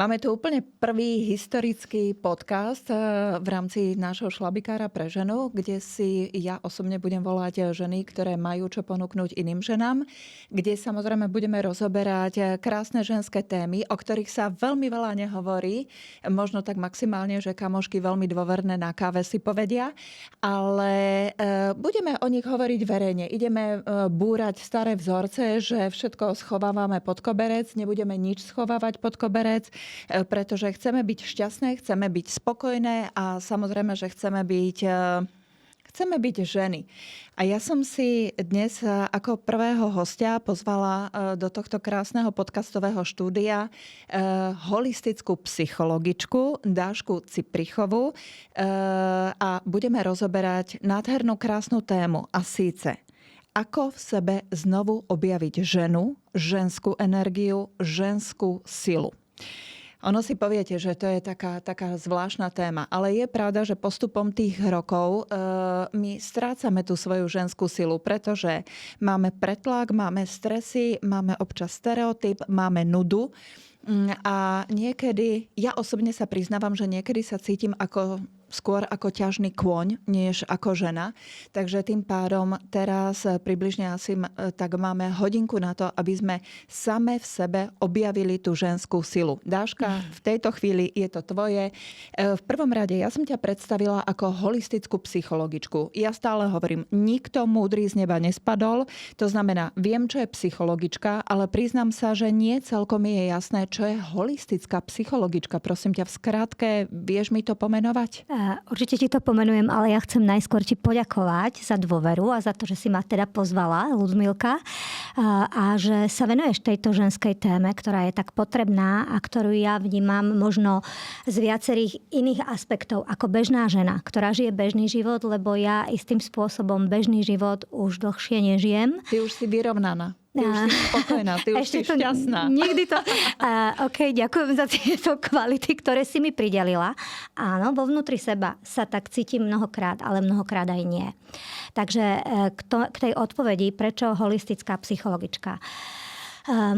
Máme tu úplne prvý historický podcast v rámci nášho šlabikára pre ženu, kde si ja osobne budem volať ženy, ktoré majú čo ponúknuť iným ženám, kde samozrejme budeme rozoberať krásne ženské témy, o ktorých sa veľmi veľa nehovorí, možno tak maximálne, že kamošky veľmi dôverné na káve si povedia, ale budeme o nich hovoriť verejne. Ideme búrať staré vzorce, že všetko schovávame pod koberec, nebudeme nič schovávať pod koberec, pretože chceme byť šťastné, chceme byť spokojné a samozrejme, že chceme byť ženy. A ja som si dnes ako prvého hostia pozvala do tohto krásneho podcastového štúdia holistickú psychologičku Dášku Ciprichovú a budeme rozoberať nádhernú krásnu tému a síce ako v sebe znovu objaviť ženu, ženskú energiu, ženskú silu. Ono si poviete, že to je taká zvláštna téma, ale je pravda, že postupom tých rokov my strácame tú svoju ženskú silu, pretože máme pretlak, máme stresy, máme občas stereotyp, máme nudu a niekedy, ja osobne sa priznávam, že niekedy sa cítim skôr ako ťažný kôň, než ako žena. Takže tým pádom teraz približne asi tak máme hodinku na to, aby sme same v sebe objavili tú ženskú silu. Dáška, v tejto chvíli je to tvoje. V prvom rade, ja som ťa predstavila ako holistickú psychologičku. Ja stále hovorím, nikto múdry z neba nespadol. To znamená, viem, čo je psychologička, ale priznám sa, že nie celkom je jasné, čo je holistická psychologička. Prosím ťa, v skratke, vieš mi to pomenovať? Určite ti to pomenujem, ale ja chcem najskôr ti poďakovať za dôveru a za to, že si ma teda pozvala, Ľudmilka, a že sa venuješ tejto ženskej téme, ktorá je tak potrebná a ktorú ja vnímam možno z viacerých iných aspektov ako bežná žena, ktorá žije bežný život, lebo ja istým spôsobom bežný život už dlhšie nežijem. Ty už si vyrovnaná. Ty už si spokojná, ty už si šťastná. Nikdy to... OK, ďakujem za tieto kvality, ktoré si mi pridelila. Áno, vo vnútri seba sa tak cítim mnohokrát, ale mnohokrát aj nie. Takže k tej odpovedi, prečo holistická psychologička?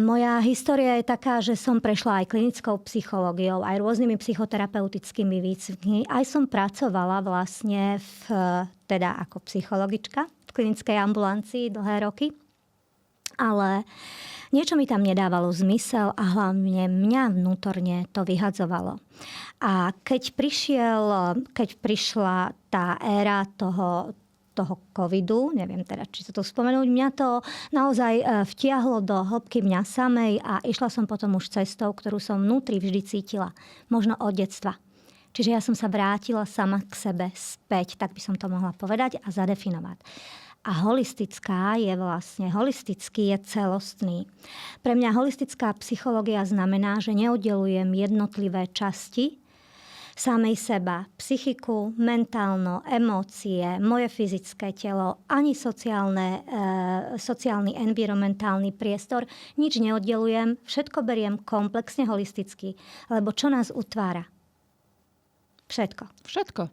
Moja história je taká, že som prešla aj klinickou psychológiou, aj rôznymi psychoterapeutickými výcvikmi. Aj som pracovala vlastne teda ako psychologička v klinickej ambulancii dlhé roky. Ale niečo mi tam nedávalo zmysel a hlavne mňa vnútorne to vyhadzovalo. A keď prišla tá éra toho covidu, neviem teda, či sa to spomenúť, mňa to naozaj vtiahlo do hĺbky mňa samej a išla som potom už cestou, ktorú som vnútri vždy cítila. Možno od detstva. Čiže ja som sa vrátila sama k sebe späť, tak by som to mohla povedať a zadefinovať. A holistický je celostný. Pre mňa holistická psychológia znamená, že neoddelujem jednotlivé časti samej seba, psychiku, mentálno, emócie, moje fyzické telo, ani sociálny, environmentálny priestor. Nič neoddelujem, všetko beriem komplexne holisticky, lebo čo nás utvára? Všetko.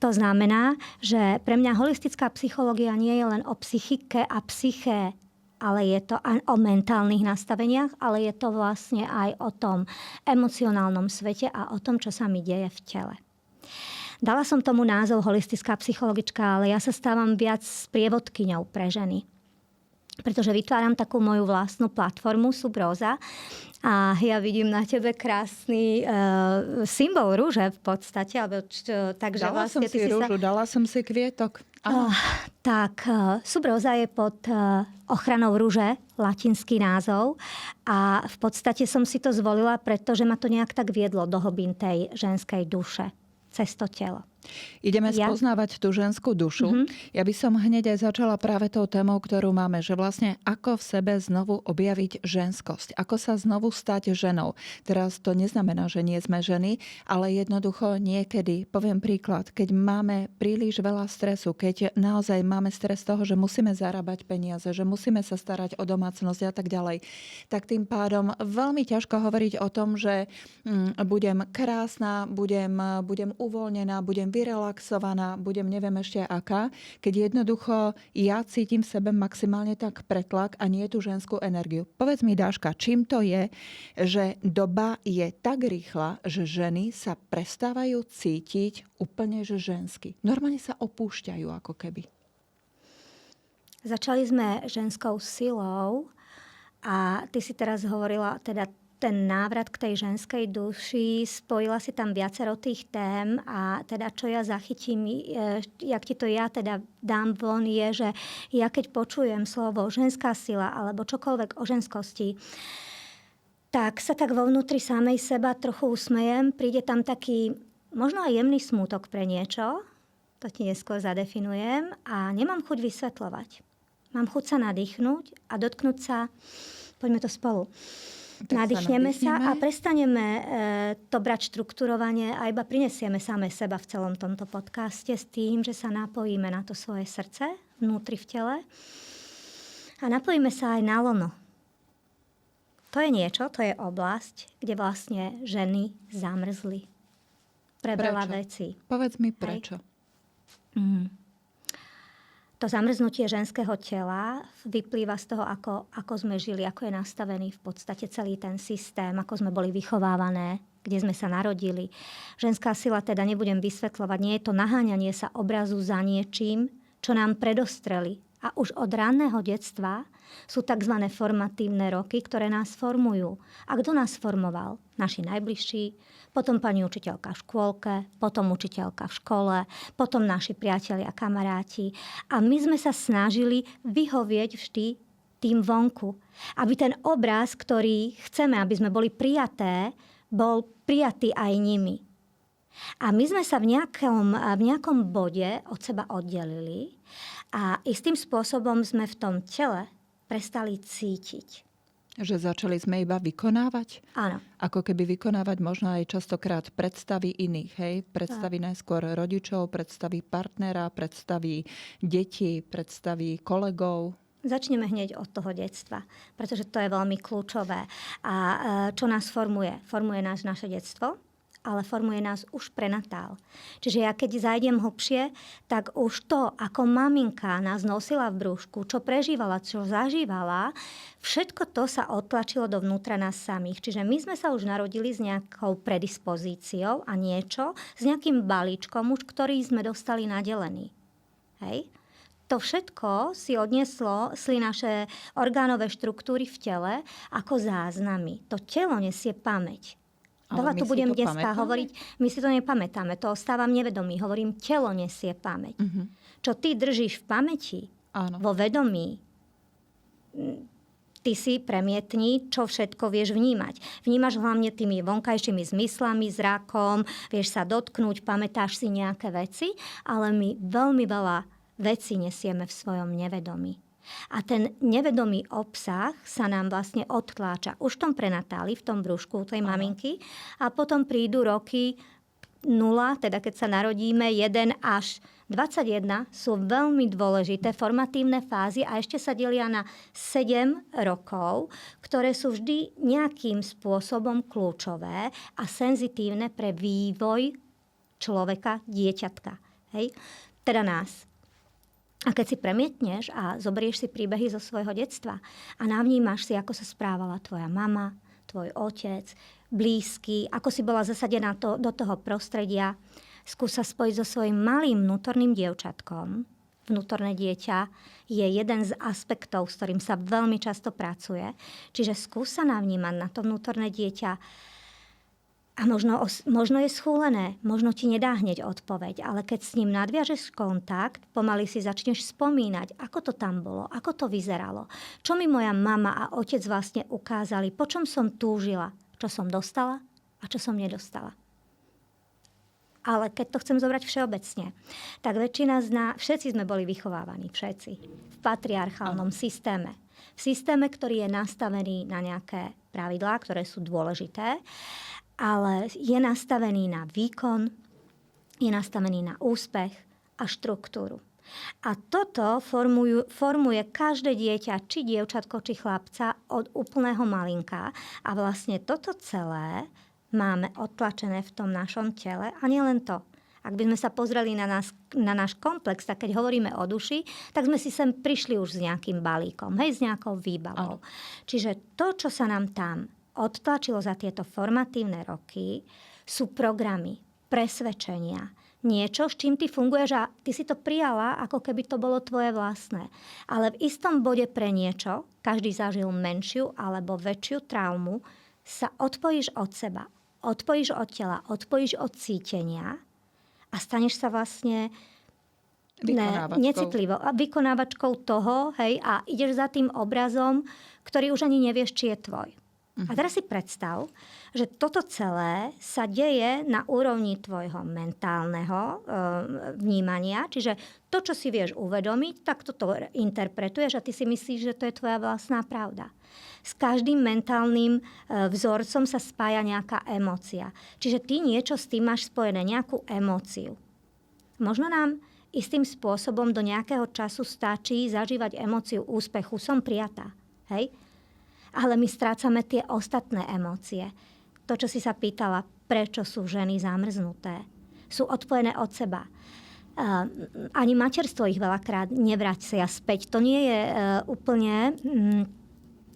To znamená, že pre mňa holistická psychológia nie je len o psychike a psyché, ale je to aj o mentálnych nastaveniach, ale je to vlastne aj o tom emocionálnom svete a o tom, čo sa mi deje v tele. Dala som tomu názov holistická psychologička, ale ja sa stávam viac sprievodkyňou pre ženy. Pretože vytváram takú moju vlastnú platformu Subroza a ja vidím na tebe krásny symbol rúže v podstate. Takže dala som si rúžu, dala som si kvietok. Subroza je pod ochranou rúže, latinský názov. A v podstate som si to zvolila, pretože ma to nejak tak viedlo do hlbín tej ženskej duše cez to telo. Ideme spoznávať tú ženskú dušu. Ja by som hneď aj začala práve tou témou, ktorú máme, že vlastne ako v sebe znovu objaviť ženskosť. Ako sa znovu stať ženou. Teraz to neznamená, že nie sme ženy, ale jednoducho niekedy, poviem príklad, keď máme príliš veľa stresu, keď naozaj máme stres toho, že musíme zarábať peniaze, že musíme sa starať o domácnosť a tak ďalej, tak tým pádom veľmi ťažko hovoriť o tom, že budem krásna, budem uvoľnená, budem budem vyrelaxovaná, budem neviem ešte aká, keď jednoducho ja cítim v sebe maximálne tak pretlak a nie tú ženskú energiu. Povedz mi, Dáška, čím to je, že doba je tak rýchla, že ženy sa prestávajú cítiť úplne že žensky. Normálne sa opúšťajú ako keby. Začali sme ženskou silou a ty si teraz hovorila teda ten návrat k tej ženskej duši, spojila si tam viacero tých tém a teda čo ja zachytím, jak ti to ja teda dám von, je, že ja keď počujem slovo ženská sila alebo čokoľvek o ženskosti, tak sa tak vo vnútri samej seba trochu usmejem, príde tam taký možno aj jemný smútok pre niečo, to ti neskôr zadefinujem a nemám chuť vysvetľovať. Mám chuť sa nadýchnúť a dotknúť sa, poďme to spolu. Nadýchneme sa a prestaneme to brať štruktúrovanie a iba prinesieme same seba v celom tomto podcaste s tým, že sa napojíme na to svoje srdce vnútri v tele a napojíme sa aj na lono. To je niečo, to je oblasť, kde vlastne ženy zamrzli pre veľa vecí. Povedz mi prečo. To zamrznutie ženského tela vyplýva z toho, ako sme žili, ako je nastavený v podstate celý ten systém, ako sme boli vychovávané, kde sme sa narodili. Ženská sila teda nebudem vysvetľovať, nie je to naháňanie sa obrazu za niečím, čo nám predostreli. A už od ranného detstva sú tzv. Formatívne roky, ktoré nás formujú. A kto nás formoval? Naši najbližší, potom pani učiteľka v škôlke, potom učiteľka v škole, potom naši priatelia a kamaráti. A my sme sa snažili vyhovieť vždy tým vonku. Aby ten obraz, ktorý chceme, aby sme boli prijaté, bol prijatý aj nimi. A my sme sa v nejakom bode od seba oddelili a istým spôsobom sme v tom tele prestali cítiť. Že začali sme iba vykonávať? Áno. Ako keby vykonávať možno aj častokrát predstavy iných, hej? Predstavy najskôr rodičov, predstavy partnera, predstavy detí, predstavy kolegov. Začneme hneď od toho detstva, pretože to je veľmi kľúčové. A čo nás formuje? Formuje nás naše detstvo, ale formuje nás už prenatál. Čiže ja keď zajdem hlbšie, tak už to, ako maminka nás nosila v brúšku, čo prežívala, čo zažívala, všetko to sa odtlačilo dovnútra nás samých. Čiže my sme sa už narodili s nejakou predispozíciou a niečo, s nejakým balíčkom už, ktorý sme dostali nadelený. Hej? To všetko si odniesli naše orgánové štruktúry v tele ako záznamy. To telo nesie pamäť. Veľa tu budem dneska hovoriť, my si to nepamätáme, to ostávam nevedomý. Hovorím, telo nesie pamäť. Čo ty držíš v pamäti, vo vedomí, ty si premietni, čo všetko vieš vnímať. Vnímaš hlavne tými vonkajšími zmyslami, zrakom, vieš sa dotknúť, pamätáš si nejaké veci, ale my veľmi veľa vecí nesieme v svojom nevedomí. A ten nevedomý obsah sa nám vlastne odtláča už v tom prenatáli, v tom brúšku tej maminky a potom prídu roky 0, teda keď sa narodíme, 1 až 21 sú veľmi dôležité formatívne fázy a ešte sa delia na 7 rokov, ktoré sú vždy nejakým spôsobom kľúčové a senzitívne pre vývoj človeka, dieťatka. Hej? Teda nás. A keď si premietneš a zoberieš si príbehy zo svojho detstva a navnímaš si, ako sa správala tvoja mama, tvoj otec, blízky, ako si bola zasadená do toho prostredia, skús sa spojiť so svojím malým vnútorným dievčatkom. Vnútorné dieťa je jeden z aspektov, s ktorým sa veľmi často pracuje. Čiže skús sa navnímať na to vnútorné dieťa. A možno je schúlené, možno ti nedá hneď odpoveď, ale keď s ním nadviažeš kontakt, pomaly si začneš spomínať, ako to tam bolo, ako to vyzeralo, čo mi moja mama a otec vlastne ukázali, po čom som túžila, čo som dostala a čo som nedostala. Ale keď to chcem zobrať všeobecne, tak všetci sme boli vychovávaní, všetci, v patriarchálnom systéme. V systéme, ktorý je nastavený na nejaké pravidlá, ktoré sú dôležité, ale je nastavený na výkon, je nastavený na úspech a štruktúru. A toto formuje každé dieťa, či dievčatko, či chlapca od úplného malinka. A vlastne toto celé máme odtlačené v tom našom tele. A nielen to, Ak by sme sa pozreli na náš komplex, tak keď hovoríme o duši, tak sme si sem prišli už s nejakým balíkom, hej, s nejakou výbavou. Čiže to, čo sa nám tam odtlačilo za tieto formatívne roky, sú programy, presvedčenia, niečo, s čím ty funguješ a ty si to prijala, ako keby to bolo tvoje vlastné. Ale v istom bode pre niečo, každý zažil menšiu alebo väčšiu traumu, sa odpojíš od seba, odpojíš od tela, odpojíš od cítenia a staneš sa vlastne vykonávačkou toho, hej, a ideš za tým obrazom, ktorý už ani nevieš, či je tvoj. A teraz si predstav, že toto celé sa deje na úrovni tvojho mentálneho vnímania, čiže to, čo si vieš uvedomiť, tak toto interpretuješ a ty si myslíš, že to je tvoja vlastná pravda. S každým mentálnym vzorcom sa spája nejaká emócia. Čiže ty niečo s tým máš spojené, nejakú emóciu. Možno nám istým spôsobom do nejakého času stačí zažívať emóciu úspechu. Som prijatá. Hej? Ale my strácame tie ostatné emócie. To, čo si sa pýtala, prečo sú ženy zamrznuté. Sú odpojené od seba. Ani materstvo ich veľakrát nevrácia späť. To nie je úplne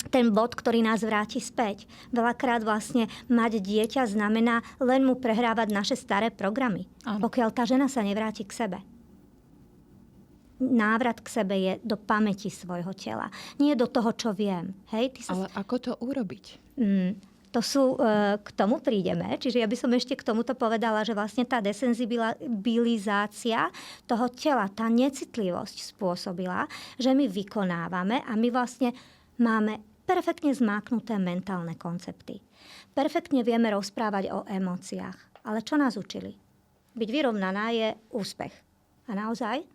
ten bod, ktorý nás vráti späť. Veľakrát vlastne mať dieťa znamená len mu prehrávať naše staré programy. Áno. Pokiaľ tá žena sa nevráti k sebe. Návrat k sebe je do pamäti svojho tela. Nie do toho, čo viem. Hej? Ale ako to urobiť? K tomu prídeme. Čiže ja by som ešte k tomuto povedala, že vlastne tá desenzibilizácia toho tela, tá necitlivosť spôsobila, že my vykonávame a my vlastne máme perfektne zmáknuté mentálne koncepty. Perfektne vieme rozprávať o emóciách. Ale čo nás učili? Byť vyrovnaná je úspech. A naozaj?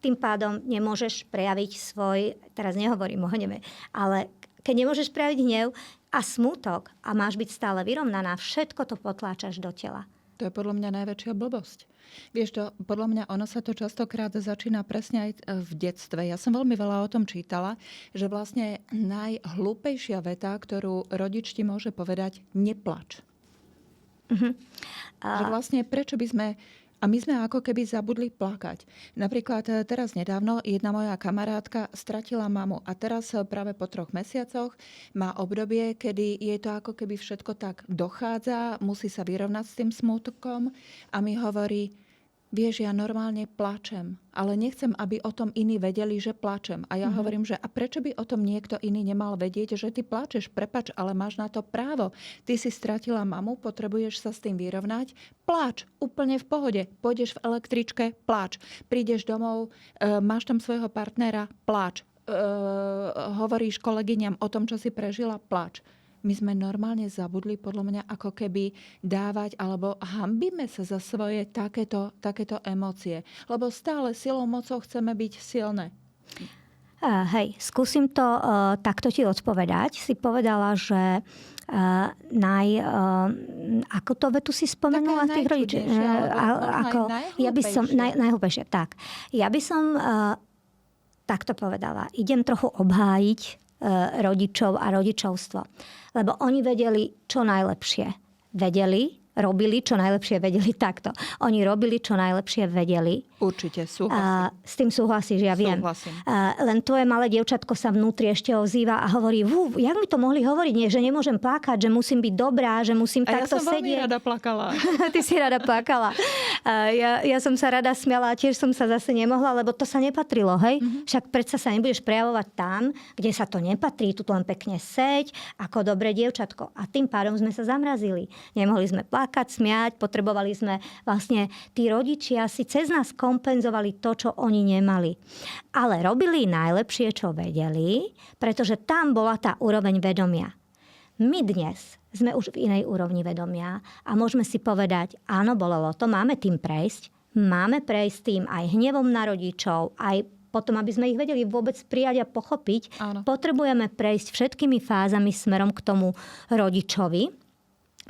Tým pádom nemôžeš prejaviť svoj, teraz nehovorím o hneve, ale keď nemôžeš prejaviť hnev a smútok a máš byť stále vyrovnaná, všetko to potláčaš do tela. To je podľa mňa najväčšia blbosť. Vieš to, podľa mňa ono sa to častokrát začína presne aj v detstve. Ja som veľmi veľa o tom čítala, že vlastne najhlúpejšia veta, ktorú rodič ti môže povedať, neplač. Že vlastne prečo by sme... A my sme ako keby zabudli plakať. Napríklad teraz nedávno jedna moja kamarátka stratila mamu a teraz práve po 3 mesiacoch má obdobie, kedy jej to ako keby všetko tak dochádza, musí sa vyrovnať s tým smútkom a mi hovorí, vieš, ja normálne plačem, ale nechcem, aby o tom iní vedeli, že plačem. A ja hovorím, že a prečo by o tom niekto iný nemal vedieť, že ty plačeš, prepač, ale máš na to právo. Ty si stratila mamu, potrebuješ sa s tým vyrovnať, pláč, úplne v pohode. Pôjdeš v električke, pláč. Prídeš domov, máš tam svojho partnera, pláč. Hovoríš kolegyňam o tom, čo si prežila, pláč. My sme normálne zabudli, podľa mňa, ako keby dávať, alebo hanbíme sa za svoje takéto emócie. Lebo stále silou, mocou chceme byť silné. Skúsim to takto ti odpovedať. Si povedala, že ako to vetu si spomenula tých rodičov? Najhlúpejšie. Tak. Ja by som takto povedala. Idem trochu obhájiť rodičov a rodičovstvo. Lebo oni vedeli, čo najlepšie robili, čo najlepšie vedeli takto. Oni robili, čo najlepšie vedeli. Určite, súhlasím. S tým súhlasíš, ja viem. Len tvoje malé dievčatko sa vnútri ešte ozýva a hovorí, jak mi to mohli hovoriť, že nemôžem plakať, že musím byť dobrá, že musím takto sedieť. A ja som veľmi rada plakala. Ty si rada plakala. Ja som sa rada smiala a tiež som sa zase nemohla, lebo to sa nepatrilo, hej? Však predsa sa nebudeš prejavovať tam, kde sa to nepatrí, tu len pekne seď, ako dobré dievčatko. A tým pádom sme sa zamrazili. Nemohli sme plakať, smiať, potrebovali sme vlastne, tí rodičia si cez nás kompenzovali to, čo oni nemali. Ale robili najlepšie, čo vedeli, pretože tam bola tá úroveň vedomia. My dnes sme už v inej úrovni vedomia a môžeme si povedať, áno, bolelo to, máme tým prejsť tým aj hnevom na rodičov, aj potom, aby sme ich vedeli vôbec prijať a pochopiť, áno. Potrebujeme prejsť všetkými fázami smerom k tomu rodičovi,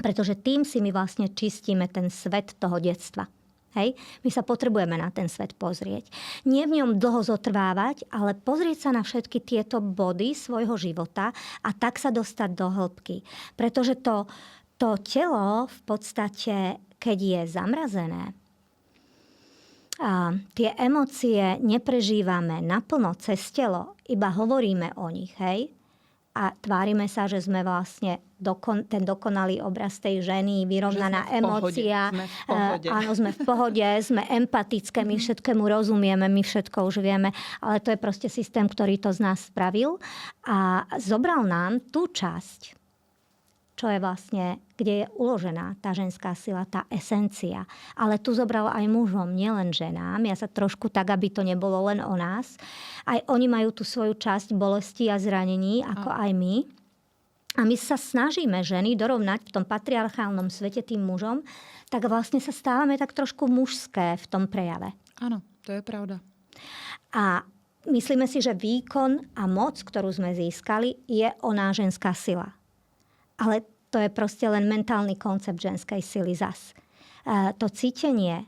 pretože tým si my vlastne čistíme ten svet toho detstva. Hej? My sa potrebujeme na ten svet pozrieť. Nie v ňom dlho zotrvávať, ale pozrieť sa na všetky tieto body svojho života a tak sa dostať do hĺbky. Pretože to telo v podstate, keď je zamrazené, tie emócie neprežívame naplno cez telo, iba hovoríme o nich, hej? A tvárime sa, že sme vlastne ten dokonalý obraz tej ženy, vyrovnaná emócia. Sme v pohode. Áno, sme v pohode, sme empatické, my všetkému rozumieme, my všetko už vieme, ale to je proste systém, ktorý to z nás spravil a zobral nám tú časť, čo je vlastne, kde je uložená tá ženská sila, tá esencia. Ale tu zobral aj mužom, nielen ženám. Ja sa trošku tak, aby to nebolo len o nás. Aj oni majú tú svoju časť bolesti a zranení, ako aj my. A my sa snažíme ženy dorovnať v tom patriarchálnom svete tým mužom, tak vlastne sa stávame tak trošku mužské v tom prejave. Áno, to je pravda. A myslíme si, že výkon a moc, ktorú sme získali, je oná ženská sila. Ale to je proste len mentálny koncept ženskej sily zas. To cítenie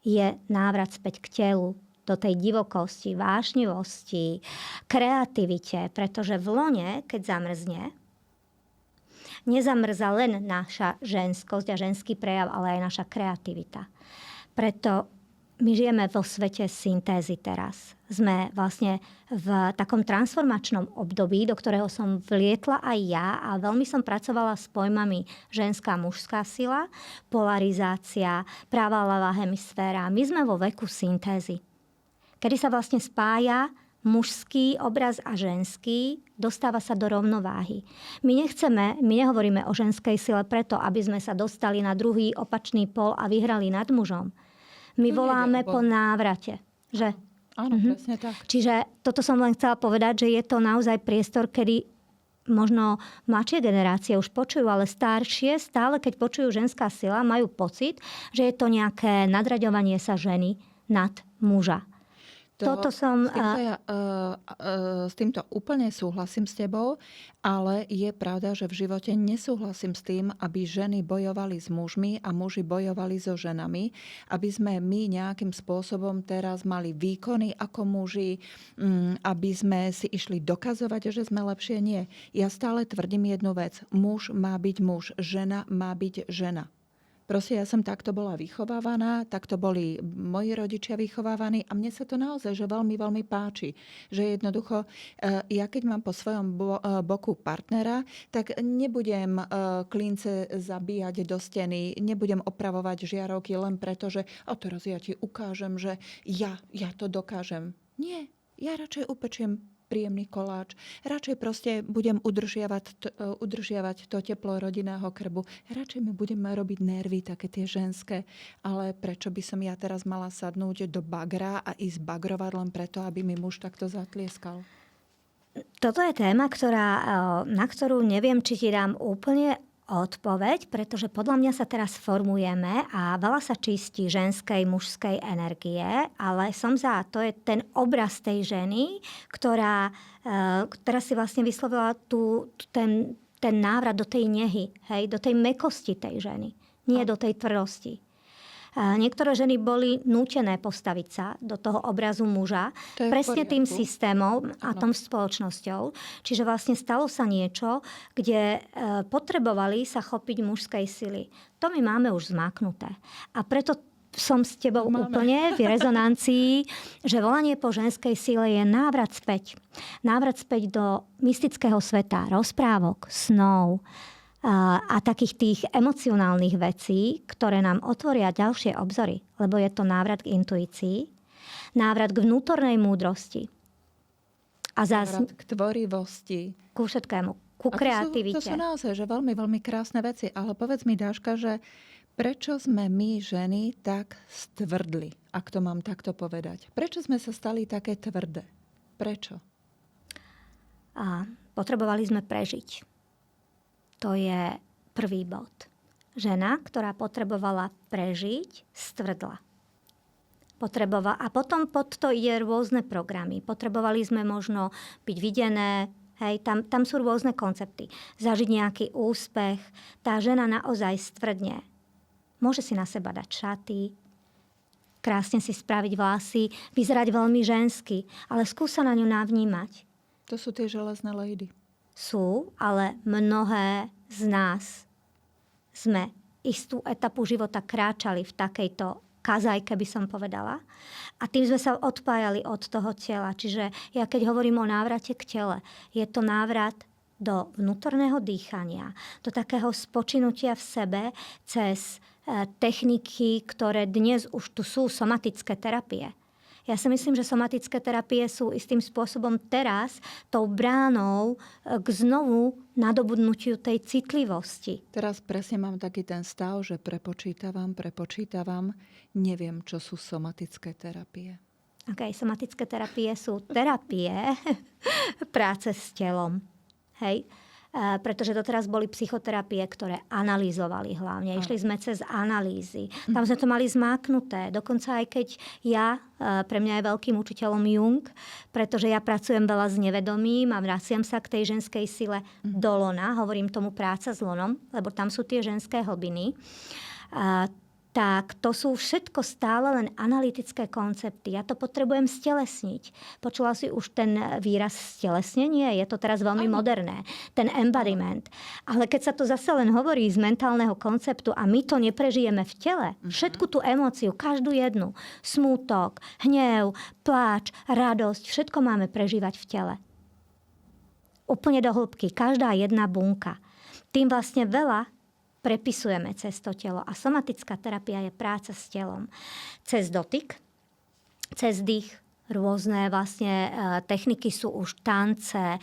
je návrat späť k telu, do tej divokosti, vášnivosti, kreativite, pretože v lone, keď zamrzne, nezamrza len naša ženskosť a ženský prejav, ale aj naša kreativita. Preto my žijeme vo svete syntézy teraz. Sme vlastne v takom transformačnom období, do ktorého som vlietla aj ja a veľmi som pracovala s pojmami ženská, mužská sila, polarizácia, pravá, ľavá hemisféra. My sme vo veku syntézy, kedy sa vlastne spája mužský obraz a ženský, dostáva sa do rovnováhy. My nehovoríme o ženskej sile preto, aby sme sa dostali na druhý opačný pol a vyhrali nad mužom. My voláme po návrate. Že? Áno, presne tak. Čiže toto som len chcela povedať, že je to naozaj priestor, kedy možno mladšie generácie už počujú, ale staršie stále, keď počujú ženská sila, majú pocit, že je to nejaké nadraďovanie sa ženy nad muža. S týmto úplne súhlasím s tebou, ale je pravda, že v živote nesúhlasím s tým, aby ženy bojovali s mužmi a muži bojovali so ženami, aby sme my nejakým spôsobom teraz mali výkony ako muži, aby sme si išli dokazovať, že sme lepšie. Nie. Ja stále tvrdím jednu vec. Muž má byť muž, žena má byť žena. Proste ja som takto bola vychovávaná, takto boli moji rodičia vychovávaní a mne sa to naozaj že veľmi, veľmi páči. Že jednoducho, ja keď mám po svojom boku partnera, tak nebudem klince zabíjať do steny, nebudem opravovať žiarovky len preto, že a teraz ja ti ukážem, že ja to dokážem. Nie, ja radšej upečiem príjemný koláč. Radšej proste budem udržiavať to teplo rodinného krbu. Radšej mi budeme robiť nervy, také tie ženské. Ale prečo by som ja teraz mala sadnúť do bagra a ísť bagrovať len preto, aby mi muž takto zatlieskal? Toto je téma, na ktorú neviem, či ti dám úplne odpoveď, pretože podľa mňa sa teraz formujeme a veľa sa čistí ženskej, mužskej energie, ale som to je ten obraz tej ženy, ktorá si vlastne vyslovila ten návrat do tej nehy, hej, do tej mäkosti tej ženy, nie do tej tvrdosti. Niektoré ženy boli nútené postaviť sa do toho obrazu muža presne tým systémom a tom spoločnosťou. Čiže vlastne stalo sa niečo, kde potrebovali sa chopiť mužskej sily. To my máme už zmáknuté. A preto som s tebou úplne v rezonancii, že volanie po ženskej sile je návrat späť. Návrat späť do mystického sveta, rozprávok, snov, a takých tých emocionálnych vecí, ktoré nám otvoria ďalšie obzory, lebo je to návrat k intuícii, návrat k vnútornej múdrosti. Návrat k tvorivosti. Ku všetkému, ku kreativite. To sú naozaj že veľmi, veľmi krásne veci. Ale povedz mi, Dáška, že prečo sme my ženy tak stvrdli, ak to mám takto povedať? Prečo sme sa stali také tvrdé? Prečo? Potrebovali sme prežiť. To je prvý bod. Žena, ktorá potrebovala prežiť, stvrdla. A potom pod to ide rôzne programy. Potrebovali sme možno byť videné, hej, tam sú rôzne koncepty. Zažiť nejaký úspech. Tá žena naozaj stvrdne. Môže si na seba dať šaty, krásne si spraviť vlasy, vyzerať veľmi žensky, ale skúsa na ňu navnímať. To sú tie železné lejdy. Sú, ale mnohé z nás sme istú etapu života kráčali v takejto kazajke, by som povedala. A tým sme sa odpájali od toho tela. Čiže ja keď hovorím o návrate k tele, je to návrat do vnútorného dýchania, do takého spočinutia v sebe cez techniky, ktoré dnes už tu sú, somatické terapie. Ja si myslím, že somatické terapie sú istým spôsobom teraz tou bránou k znovu nadobudnutiu tej citlivosti. Teraz presne mám taký ten stav, že prepočítavam, neviem, čo sú somatické terapie. Somatické terapie sú terapie práce s telom. Hej? Pretože doteraz boli psychoterapie, ktoré analyzovali hlavne. Išli sme cez analýzy. Tam sme to mali zmáknuté. Dokonca aj keď pre mňa je veľkým učiteľom Jung, pretože ja pracujem veľa s nevedomím a vraciam sa k tej ženskej sile do lona. Hovorím tomu práca s lonom, lebo tam sú tie ženské hlbiny. Tak to sú všetko stále len analytické koncepty. Ja to potrebujem stelesniť. Počula si už ten výraz stelesnenie? Je to teraz veľmi moderné. Ten embodiment. Ale keď sa to zase len hovorí z mentálneho konceptu a my to neprežijeme v tele, všetku tú emóciu, každú jednu, smútok, hnev, pláč, radosť, všetko máme prežívať v tele. Úplne do hĺbky. Každá jedna bunka. Tým vlastne veľa prepisujeme cez to telo. A somatická terapia je práca s telom. Cez dotyk, cez dých, rôzne vlastne techniky sú už tance,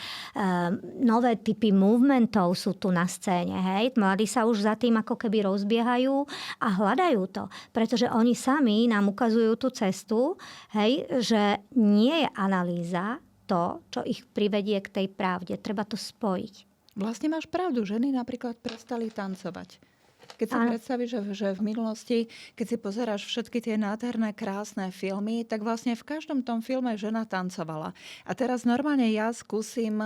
nové typy movementov sú tu na scéne. Hej? Mladí sa už za tým ako keby rozbiehajú a hľadajú to. Pretože oni sami nám ukazujú tú cestu, hej? Že nie je analýza to, čo ich privedie k tej pravde. Treba to spojiť. Vlastne máš pravdu, ženy napríklad prestali tancovať. Keď si predstavíš, že v minulosti, keď si pozeráš všetky tie nádherné, krásne filmy, tak vlastne v každom tom filme žena tancovala. A teraz normálne ja skúsim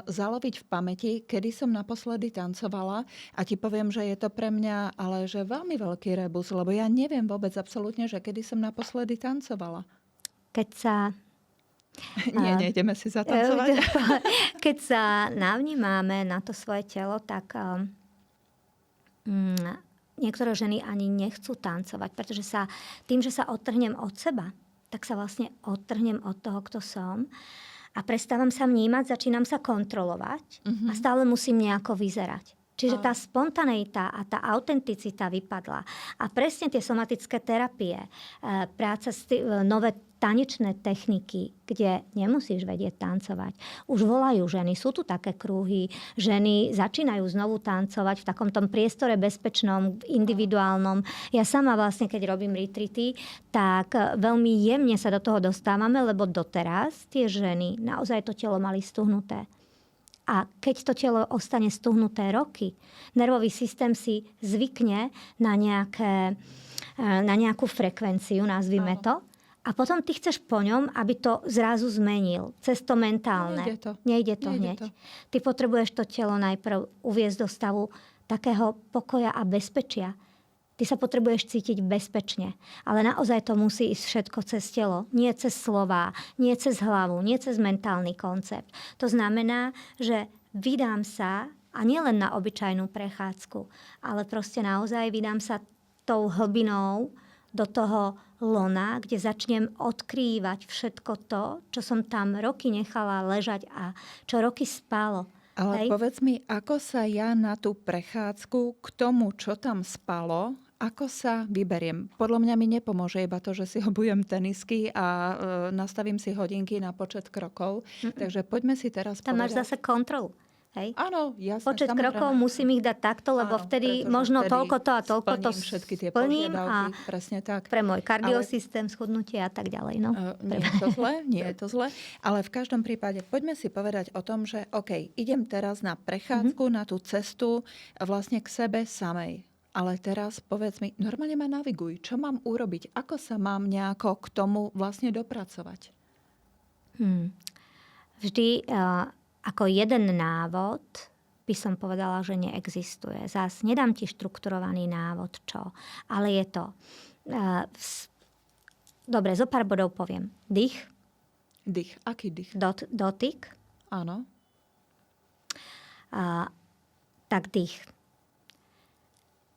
zaloviť v pamäti, kedy som naposledy tancovala a ti poviem, že je to pre mňa ale že veľmi veľký rebus, lebo ja neviem vôbec absolútne, že kedy som naposledy tancovala. Keď sa nejdeme si zatancovať. Keď sa navnímáme na to svoje telo, tak niektoré ženy ani nechcú tancovať, pretože tým, že sa odtrhnem od seba, tak sa vlastne odtrhnem od toho, kto som a prestávam sa vnímať, začínam sa kontrolovať a stále musím nejako vyzerať. Čiže tá spontaneita a tá autenticita vypadla. A presne tie somatické terapie, práca s nové tanečné techniky, kde nemusíš vedieť tancovať. Už volajú ženy, sú tu také krúhy. Ženy začínajú znovu tancovať v takom tom priestore bezpečnom, individuálnom. Ja sama vlastne, keď robím retreaty, tak veľmi jemne sa do toho dostávame, lebo doteraz tie ženy naozaj to telo mali stuhnuté. A keď to telo ostane stuhnuté roky, nervový systém si zvykne na nejakú frekvenciu, nazvime to, a potom ty chceš po ňom, aby to zrazu zmenil. Cez to mentálne. Nejde to hneď. Ty potrebuješ to telo najprv uviesť do stavu takého pokoja a bezpečia. Ty sa potrebuješ cítiť bezpečne. Ale naozaj to musí ísť všetko cez telo. Nie cez slová, nie cez hlavu, nie cez mentálny koncept. To znamená, že vydám sa, a nielen na obyčajnú prechádzku, ale proste naozaj vydám sa tou hlbinou do toho lona, kde začnem odkrývať všetko to, čo som tam roky nechala ležať a čo roky spálo. Ale povedz mi, ako sa ja na tú prechádzku k tomu, čo tam spalo, ako sa vyberiem? Podľa mňa mi nepomôže iba to, že si obujem tenisky a nastavím si hodinky na počet krokov. Takže poďme si teraz tam máš zase kontrolu. Hej? Áno, jasne. Počet krokov musím ich dať takto, lebo vtedy možno toľko to a toľko to všetky tie splním a presne tak. Pre môj kardiosystém, schudnutie a tak ďalej. No. Nie je to zle, ale v každom prípade poďme si povedať o tom, že OK, idem teraz na prechádzku, na tú cestu vlastne k sebe samej. Ale teraz povedz mi, normálne ma naviguj, čo mám urobiť, ako sa mám nejako k tomu vlastne dopracovať? Vždy ako jeden návod by som povedala, že neexistuje. Zas nedám ti štrukturovaný návod, čo. Ale je to... Dobre, zo pár bodov poviem. Dých. Dých. Aký dých? Dotyk. Áno. Tak dých.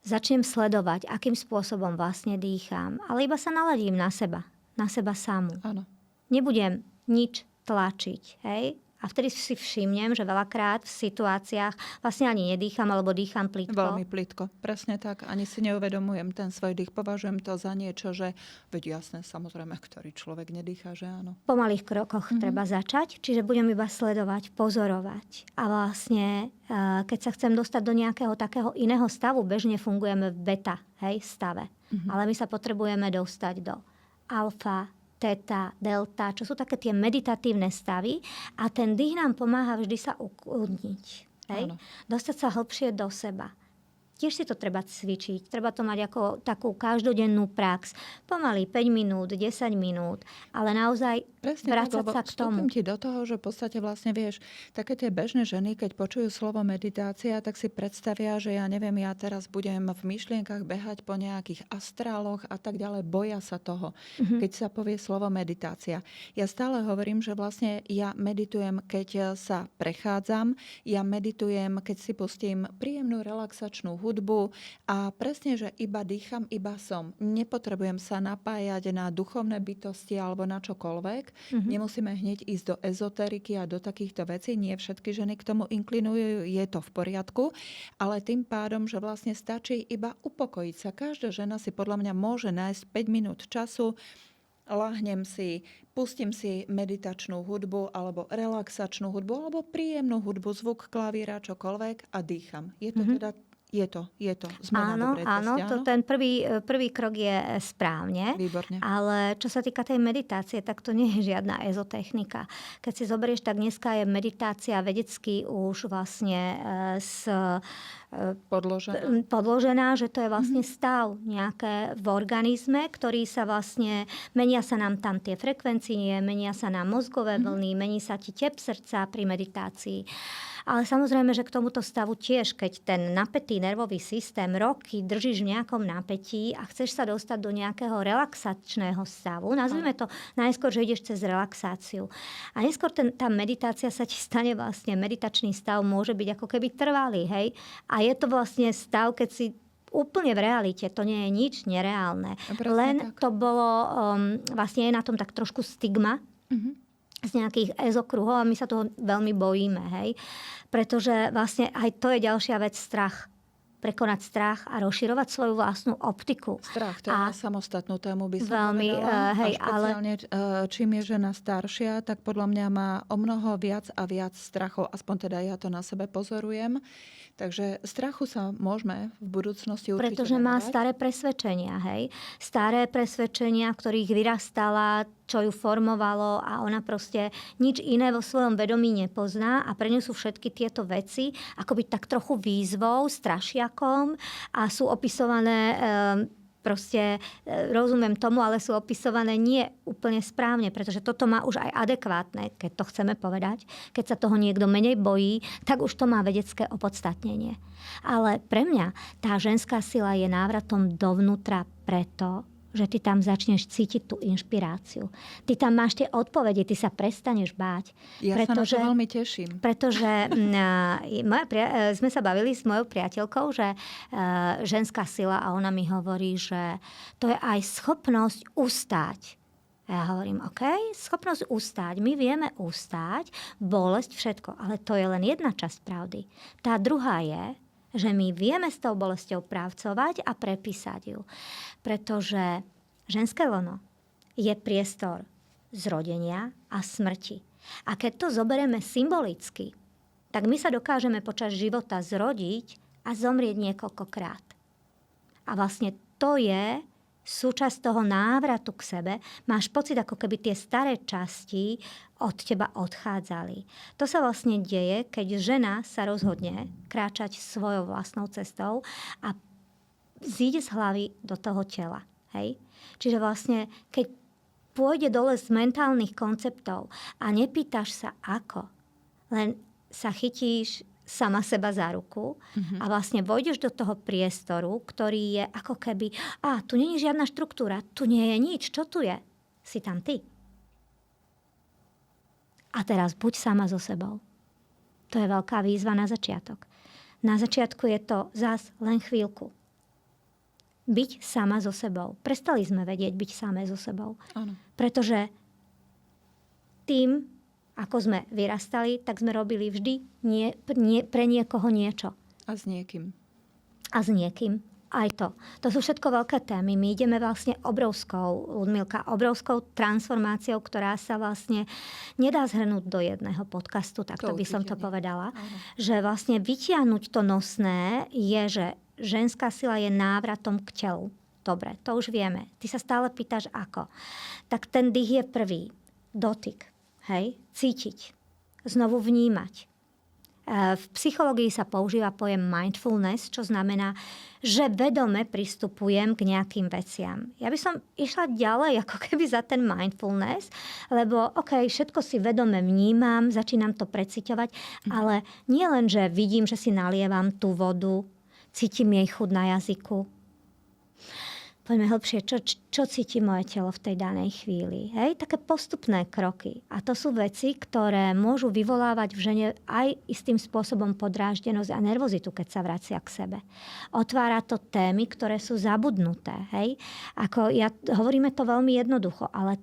začnem sledovať, akým spôsobom vlastne dýcham, ale iba sa naladím na seba samú. Áno. Nebudem nič tlačiť, hej? A vtedy si všimnem, že veľakrát v situáciách vlastne ani nedýcham, alebo dýcham plitko. Veľmi plitko, presne tak. Ani si neuvedomujem ten svoj dých. Považujem to za niečo, že veď jasné, samozrejme, ktorý človek nedýchá, že áno. Po malých krokoch treba začať, čiže budem iba sledovať, pozorovať. A vlastne, keď sa chcem dostať do nejakého takého iného stavu, bežne fungujeme v beta, hej, stave. Ale my sa potrebujeme dostať do alfa, teta, delta, čo sú také tie meditatívne stavy a ten dých nám pomáha vždy sa ukludniť. Dostať sa hlbšie do seba. Tiež si to treba cvičiť. Treba to mať ako takú každodennú prax. Pomaly 5 minút, 10 minút, ale naozaj vrácať sa k tomu. Vstúpim ti do toho, že v podstate vlastne vieš, také tie bežné ženy, keď počujú slovo meditácia, tak si predstavia, že ja neviem, ja teraz budem v myšlienkach behať po nejakých astráloch a tak ďalej. Boja sa toho, keď sa povie slovo meditácia. Ja stále hovorím, že vlastne ja meditujem, keď sa prechádzam, ja meditujem, keď si pustím príjemnú relaxačnú hudbu a presne, že iba dýcham, iba som. Nepotrebujem sa napájať na duchovné bytosti alebo na čokoľvek. Nemusíme hneď ísť do ezoteriky a do takýchto vecí. Nie všetky ženy k tomu inklinujú, je to v poriadku. Ale tým pádom, že vlastne stačí iba upokojiť sa. Každá žena si podľa mňa môže nájsť 5 minút času, lahnem si, pustím si meditačnú hudbu alebo relaxačnú hudbu alebo príjemnú hudbu, zvuk klavíra, čokoľvek a dýcham. Je to teda Je to. Sme na dobrej ceste, áno? Ten prvý krok je správne. Výborne. Ale čo sa týka tej meditácie, tak to nie je žiadna ezotechnika. Keď si zoberieš, tak dneska je meditácia vedecky už vlastne podložená, že to je vlastne stav nejaké v organizme, ktorý sa vlastne, menia sa nám tam tie frekvencie, menia sa nám mozgové vlny, mení sa ti tep srdca pri meditácii. Ale samozrejme, že k tomuto stavu tiež, keď ten napätý nervový systém roky držíš v nejakom napätí a chceš sa dostať do nejakého relaxačného stavu, nazvime to najskôr, že ideš cez relaxáciu. A neskôr tá meditácia sa ti stane vlastne, meditačný stav môže byť ako keby trvalý, hej? A je to vlastne stav, keď si úplne v realite, to nie je nič nereálne. Len tak. To bolo, vlastne je na tom tak trošku stigma, z nejakých ezokruhov a my sa toho veľmi bojíme, hej. Pretože vlastne aj to je ďalšia vec, strach. Prekonať strach a rozširovať svoju vlastnú optiku. Strach, to je na samostatnú tému by som veľmi, povedala. A špeciálne, čím je žena staršia, tak podľa mňa má o mnoho viac a viac strachov. Aspoň teda ja to na sebe pozorujem. Takže strachu sa môžeme v budúcnosti určite pretože má staré presvedčenia, hej. Staré presvedčenia, v ktorých vyrastala, čo ju formovalo a ona proste nič iné vo svojom vedomí nepozná a pre ňu sú všetky tieto veci akoby tak trochu výzvou, strašiakom a sú opisované proste, rozumiem tomu, ale sú opisované nie úplne správne, pretože toto má už aj adekvátne, keď to chceme povedať. Keď sa toho niekto menej bojí, tak už to má vedecké opodstatnenie. Ale pre mňa tá ženská sila je návratom dovnútra preto, že ty tam začneš cítiť tú inšpiráciu. Ty tam máš tie odpovede, ty sa prestaneš báť. Ja sa na to veľmi teším. Pretože sme sa bavili s mojou priateľkou, že ženská sila a ona mi hovorí, že to je aj schopnosť ustáť. A ja hovorím, OK, schopnosť ustáť. My vieme ustáť, bolesť, všetko. Ale to je len jedna časť pravdy. Tá druhá je, že my vieme s tou bolesťou pracovať a prepísať ju. Pretože ženské lono je priestor zrodenia a smrti. A keď to zoberieme symbolicky, tak my sa dokážeme počas života zrodiť a zomrieť niekoľkokrát. A vlastne to je súčasť toho návratu k sebe. Máš pocit, ako keby tie staré časti od teba odchádzali. To sa vlastne deje, keď žena sa rozhodne kráčať svojou vlastnou cestou a zíde z hlavy do toho tela. Hej? Čiže vlastne, keď pôjde dole z mentálnych konceptov a nepýtaš sa ako, len sa chytíš sama seba za ruku a vlastne vojdeš do toho priestoru, ktorý je ako keby, tu nie je žiadna štruktúra, tu nie je nič, čo tu je? Si tam ty. A teraz buď sama so sebou. To je veľká výzva na začiatok. Na začiatku je to zas len chvíľku. byť sama so sebou. Prestali sme vedieť byť samé so sebou. Áno. Pretože tým, ako sme vyrastali, tak sme robili vždy pre niekoho niečo. A s niekým. A s niekým. Aj to. To sú všetko veľké témy. My ideme vlastne obrovskou transformáciou, ktorá sa vlastne nedá zhrnúť do jedného podcastu, takto by som to povedala. Áno. Že vlastne vytiahnuť to nosné je, že ženská sila je návratom k telu. Dobre, to už vieme. Ty sa stále pýtaš ako. Tak ten dých je prvý. Dotyk. Hej? Cítiť. Znovu vnímať. V psychológii sa používa pojem mindfulness, čo znamená, že vedome pristupujem k nejakým veciam. Ja by som išla ďalej ako keby za ten mindfulness, lebo všetko si vedome vnímam, začínam to preciťovať, ale nie len, že vidím, že si nalievam tú vodu, cítim jej chuť na jazyku. Poďme hlbšie, čo cíti moje telo v tej danej chvíli. Hej? Také postupné kroky. A to sú veci, ktoré môžu vyvolávať v žene aj istým spôsobom podráždenosť a nervozitu, keď sa vracia k sebe. Otvára to témy, ktoré sú zabudnuté. Hej? Hovoríme to veľmi jednoducho, ale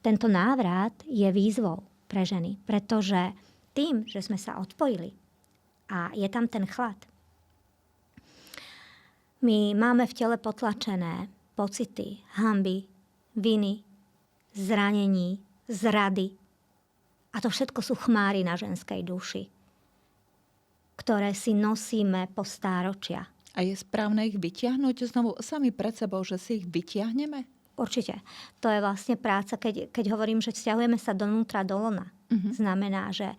tento návrat je výzvou pre ženy. Pretože tým, že sme sa odpojili a je tam ten chlad, my máme v tele potlačené pocity hanby, viny, zranení, zrady. A to všetko sú chmáry na ženskej duši, ktoré si nosíme po stáročia. A je správne ich vytiahnuť znovu sami pred sebou, že si ich vytiahneme? Určite. To je vlastne práca, keď hovorím, že vzťahujeme sa donútra do lona. Znamená, že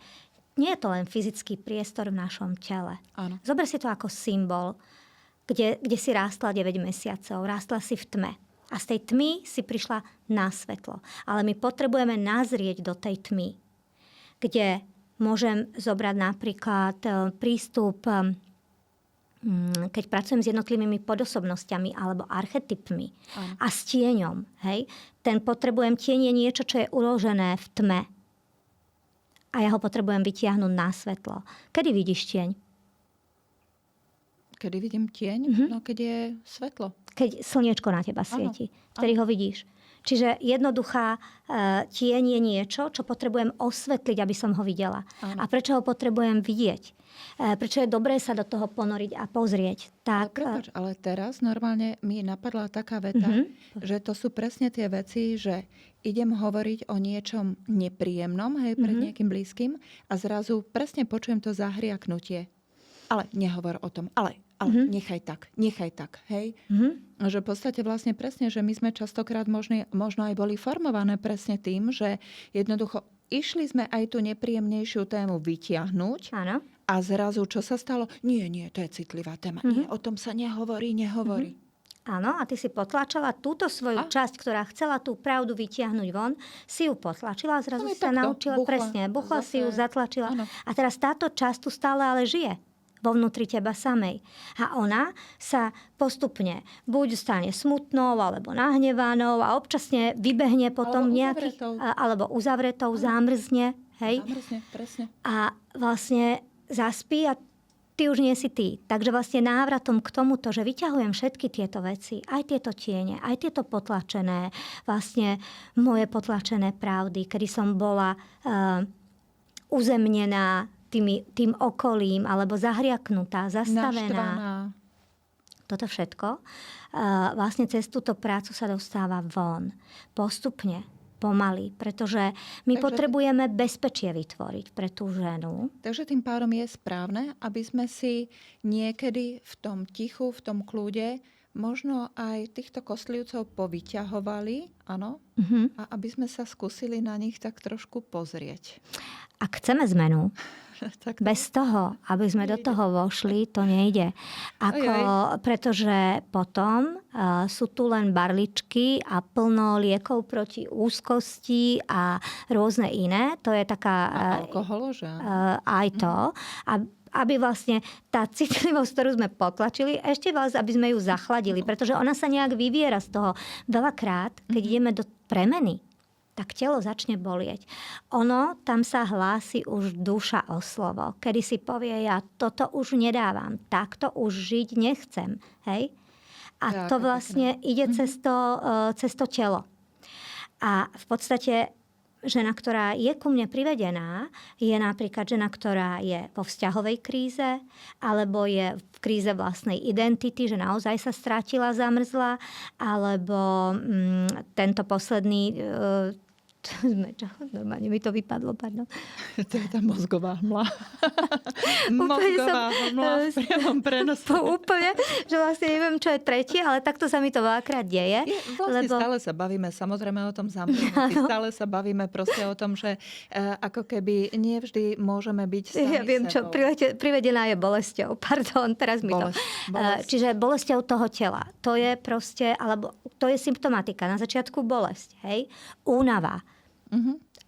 nie je to len fyzický priestor v našom tele. Áno. Zober si to ako symbol, kde si rástla 9 mesiacov. Rástla si v tme. A z tej tmy si prišla na svetlo. Ale my potrebujeme nazrieť do tej tmy, kde môžem zobrať napríklad prístup, keď pracujem s jednotlivými podosobnosťami alebo archetypmi a s tieňom. Hej? Tieň je niečo, čo je uložené v tme. A ja ho potrebujem vytiahnuť na svetlo. Kedy vidíš tieň? Kedy vidím tieň? No keď je svetlo. Keď slniečko na teba svieti. Vtedy ho vidíš. Čiže jednoduchá tieň je niečo, čo potrebujem osvetliť, aby som ho videla. Áno. A prečo ho potrebujem vidieť? Prečo je dobré sa do toho ponoriť a pozrieť? Ale teraz normálne mi napadla taká veta, že to sú presne tie veci, že idem hovoriť o niečom nepríjemnom, pred niekým blízkym a zrazu presne počujem to zahriaknutie. Ale nehovor o tom, ale nechaj tak, hej? Že v podstate vlastne presne, že my sme častokrát možno aj boli formované presne tým, že jednoducho išli sme aj tú nepríjemnejšiu tému vytiahnuť. Áno. A zrazu, čo sa stalo? Nie, to je citlivá téma. Nie, o tom sa nehovorí. Áno, a ty si potlačala túto svoju časť, ktorá chcela tú pravdu vytiahnuť von, si ju potlačila a zrazu sa naučila buchla si ju, zatlačila. Áno. A teraz táto časť tu stále ale žije vo vnútri teba samej. A ona sa postupne buď stane smutnou, alebo nahnevanou a občasne vybehne potom alebo uzavretou, zamrzne. Hej? Zamrzne, presne. A vlastne zaspí a ty už nie si ty. Takže vlastne návratom k tomuto, že vyťahujem všetky tieto veci, aj tieto tiene, aj tieto potlačené, vlastne moje potlačené pravdy, kedy som bola uzemnená tým okolím, alebo zahriaknutá, zastavená. Naštvaná. Toto všetko vlastne cez túto prácu sa dostáva von. Postupne, pomaly, pretože my potrebujeme bezpečie vytvoriť pre tú ženu. Takže tým pádom je správne, aby sme si niekedy v tom tichu, v tom kľude možno aj týchto kostlivcov povyťahovali, áno, a aby sme sa skúsili na nich tak trošku pozrieť. Ak chceme zmenu, bez toho, aby sme do toho vošli, to nejde. Pretože potom sú tu len barličky a plno liekov proti úzkosti a rôzne iné. To je taká... alkoholu, že? Aj to. Aby vlastne tá citlivosť, ktorú sme potlačili, ešte aby sme ju zachladili. Pretože ona sa nejak vyviera z toho. Veľakrát, keď ideme do premeny, tak telo začne bolieť. Tam sa hlási už duša o slovo. Kedy si povie, ja toto už nedávam, takto už žiť nechcem. Hej? A to vlastne ide cez to telo. A v podstate žena, ktorá je ku mne privedená, je napríklad žena, ktorá je vo vzťahovej kríze, alebo je v kríze vlastnej identity, že naozaj sa strátila, zamrzla, alebo tento posledný... Normálne mi to vypadlo, pardon. To je tá mozgová hmla. Mozgová hmla v priamom prenose. Úplne, že vlastne neviem, čo je tretie, ale takto sa mi to veľakrát deje. Vlastne stále sa bavíme samozrejme o tom zamrznutí. Stále sa bavíme proste o tom, že ako keby nie vždy môžeme byť sami Ja viem, čo privedená je bolesťou. Pardon, teraz mi to... Bolesť. Čiže bolesťou toho tela. To je proste, alebo to je symptomatika. Na začiatku bolesť, hej? Únava.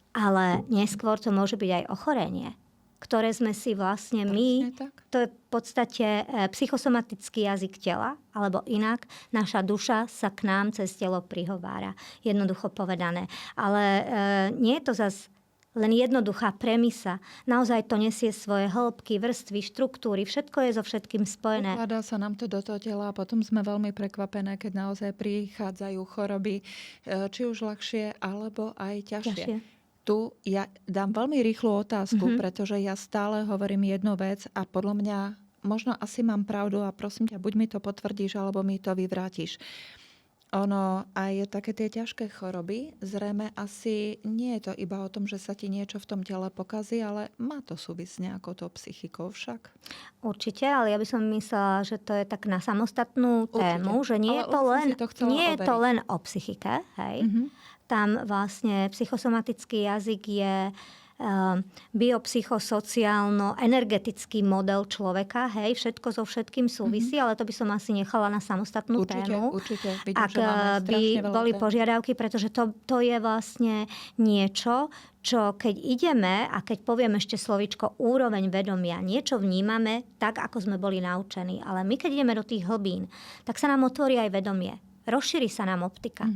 Ale neskôr to môže byť aj ochorenie, ktoré sme si vlastne my, to je v podstate psychosomatický jazyk tela, alebo inak, naša duša sa k nám cez telo prihovára. Jednoducho povedané. Ale nie je to zas len jednoduchá premisa. Naozaj to nesie svoje hĺbky, vrstvy, štruktúry. Všetko je so všetkým spojené. Ukladá sa nám to do toho tela a potom sme veľmi prekvapené, keď naozaj prichádzajú choroby, či už ľahšie, alebo aj ťažšie. Tu ja dám veľmi rýchlu otázku, pretože ja stále hovorím jednu vec a podľa mňa možno asi mám pravdu a prosím ťa, buď mi to potvrdíš, alebo mi to vyvrátiš. Ono aj také tie ťažké choroby, zrejme asi nie je to iba o tom, že sa ti niečo v tom tele pokazí, ale má to súvisť s nejakou tou psychikou však? Určite, ale ja by som myslela, že to je tak na samostatnú tému, že nie je to len o psychike, hej. Tam vlastne psychosomatický jazyk je biopsychosociálno-energetický model človeka. Hej, všetko so všetkým súvisí, ale to by som asi nechala na samostatnú tému. Určite. Vidím, ak by boli požiadavky, pretože to je vlastne niečo, čo keď ideme a keď poviem ešte slovíčko úroveň vedomia, niečo vnímame tak, ako sme boli naučení. Ale my, keď ideme do tých hlbín, tak sa nám otvorí aj vedomie. Rozšíri sa nám optika.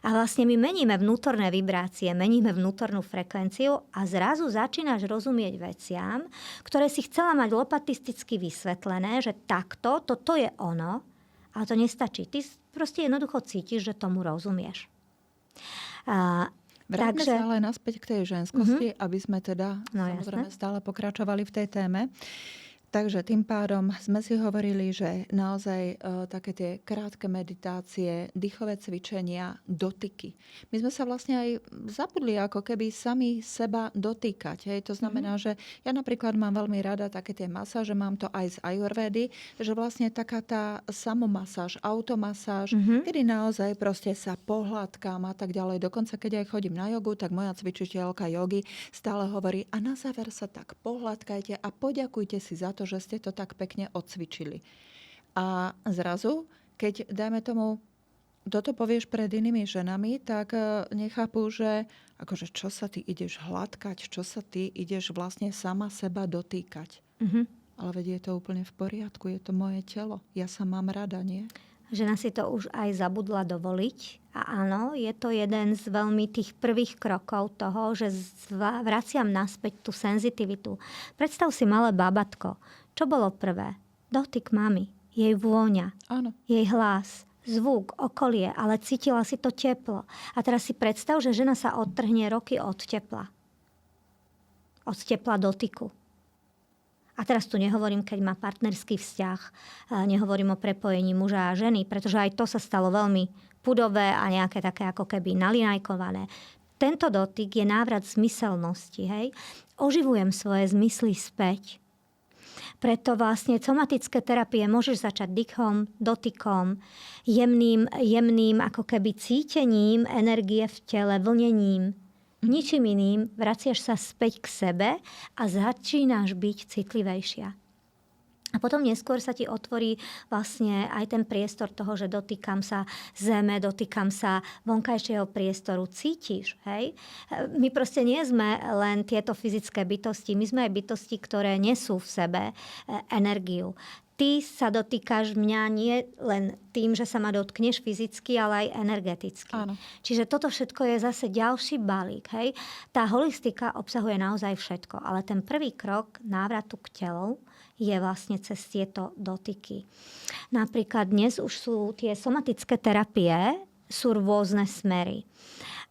A vlastne my meníme vnútorné vibrácie, meníme vnútornú frekvenciu a zrazu začínaš rozumieť veciam, ktoré si chcela mať lopatisticky vysvetlené, že takto, toto je ono, ale to nestačí. Ty proste jednoducho cítiš, že tomu rozumieš. Vráťme sa ale naspäť k tej ženskosti, aby sme teda samozrejme stále pokračovali v tej téme. Takže tým pádom sme si hovorili, že naozaj také tie krátke meditácie, dýchové cvičenia, dotyky. My sme sa vlastne aj zabudli ako keby sami seba dotýkať. Hej. To znamená, že ja napríklad mám veľmi rada také tie masáže, mám to aj z ajurvédy, že vlastne taká tá samomasáž, automasáž, kedy naozaj proste sa pohľadkám a tak ďalej. Dokonca keď aj chodím na jogu, tak moja cvičiteľka jogy stále hovorí a na záver sa tak pohľadkajte a poďakujte si za to, že ste to tak pekne odcvičili. A zrazu, keď, dajme tomu, toto povieš pred inými ženami, tak nechápu, že akože čo sa ty ideš hladkať, čo sa ty ideš vlastne sama seba dotýkať. Ale veď je to úplne v poriadku, je to moje telo. Ja sa mám rada, nie? Žena si to už aj zabudla dovoliť. A áno, je to jeden z veľmi tých prvých krokov toho, že vraciam naspäť tú senzitivitu. Predstav si malé bábatko. Čo bolo prvé? Dotyk mamy, jej vôňa, jej hlas, zvuk, okolie, ale cítila si to teplo. A teraz si predstav, že žena sa odtrhne roky od tepla. Od tepla dotyku. A teraz tu nehovorím, keď má partnerský vzťah, nehovorím o prepojení muža a ženy, pretože aj to sa stalo veľmi pudové a nejaké také ako keby nalinajkované. Tento dotyk je návrat zmyselnosti. Hej? Oživujem svoje zmysly späť. Preto vlastne somatické terapie môžeš začať dýchom, dotykom, jemným ako keby cítením energie v tele, vlnením. Ničím iným vraciaš sa späť k sebe a začínaš byť citlivejšia. A potom neskôr sa ti otvorí vlastne aj ten priestor toho, že dotýkam sa zeme, dotýkam sa vonkajšieho priestoru. Cítiš, hej? My proste nie sme len tieto fyzické bytosti. My sme aj bytosti, ktoré nesú v sebe energiu. Ty sa dotýkaš mňa nie len tým, že sa ma dotkneš fyzicky, ale aj energeticky. Áno. Čiže toto všetko je zase ďalší balík. Hej? Tá holistika obsahuje naozaj všetko. Ale ten prvý krok návratu k telu je vlastne cez tieto dotyky. Napríklad dnes už sú tie somatické terapie, sú rôzne smery.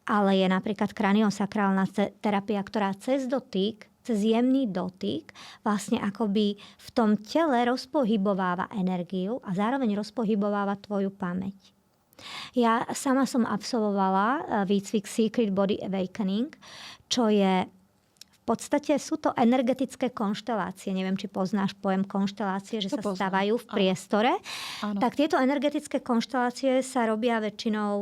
Ale je napríklad kraniosakrálna terapia, ktorá cez dotyk, cez jemný dotyk vlastne akoby v tom tele rozpohybováva energiu a zároveň rozpohybováva tvoju pamäť. Ja sama som absolvovala výcvik Secret Body Awakening, čo je v podstate sú to energetické konštelácie. Neviem, či poznáš pojem konštelácie, že sa stávajú v priestore. Áno. Tak tieto energetické konštelácie sa robia väčšinou,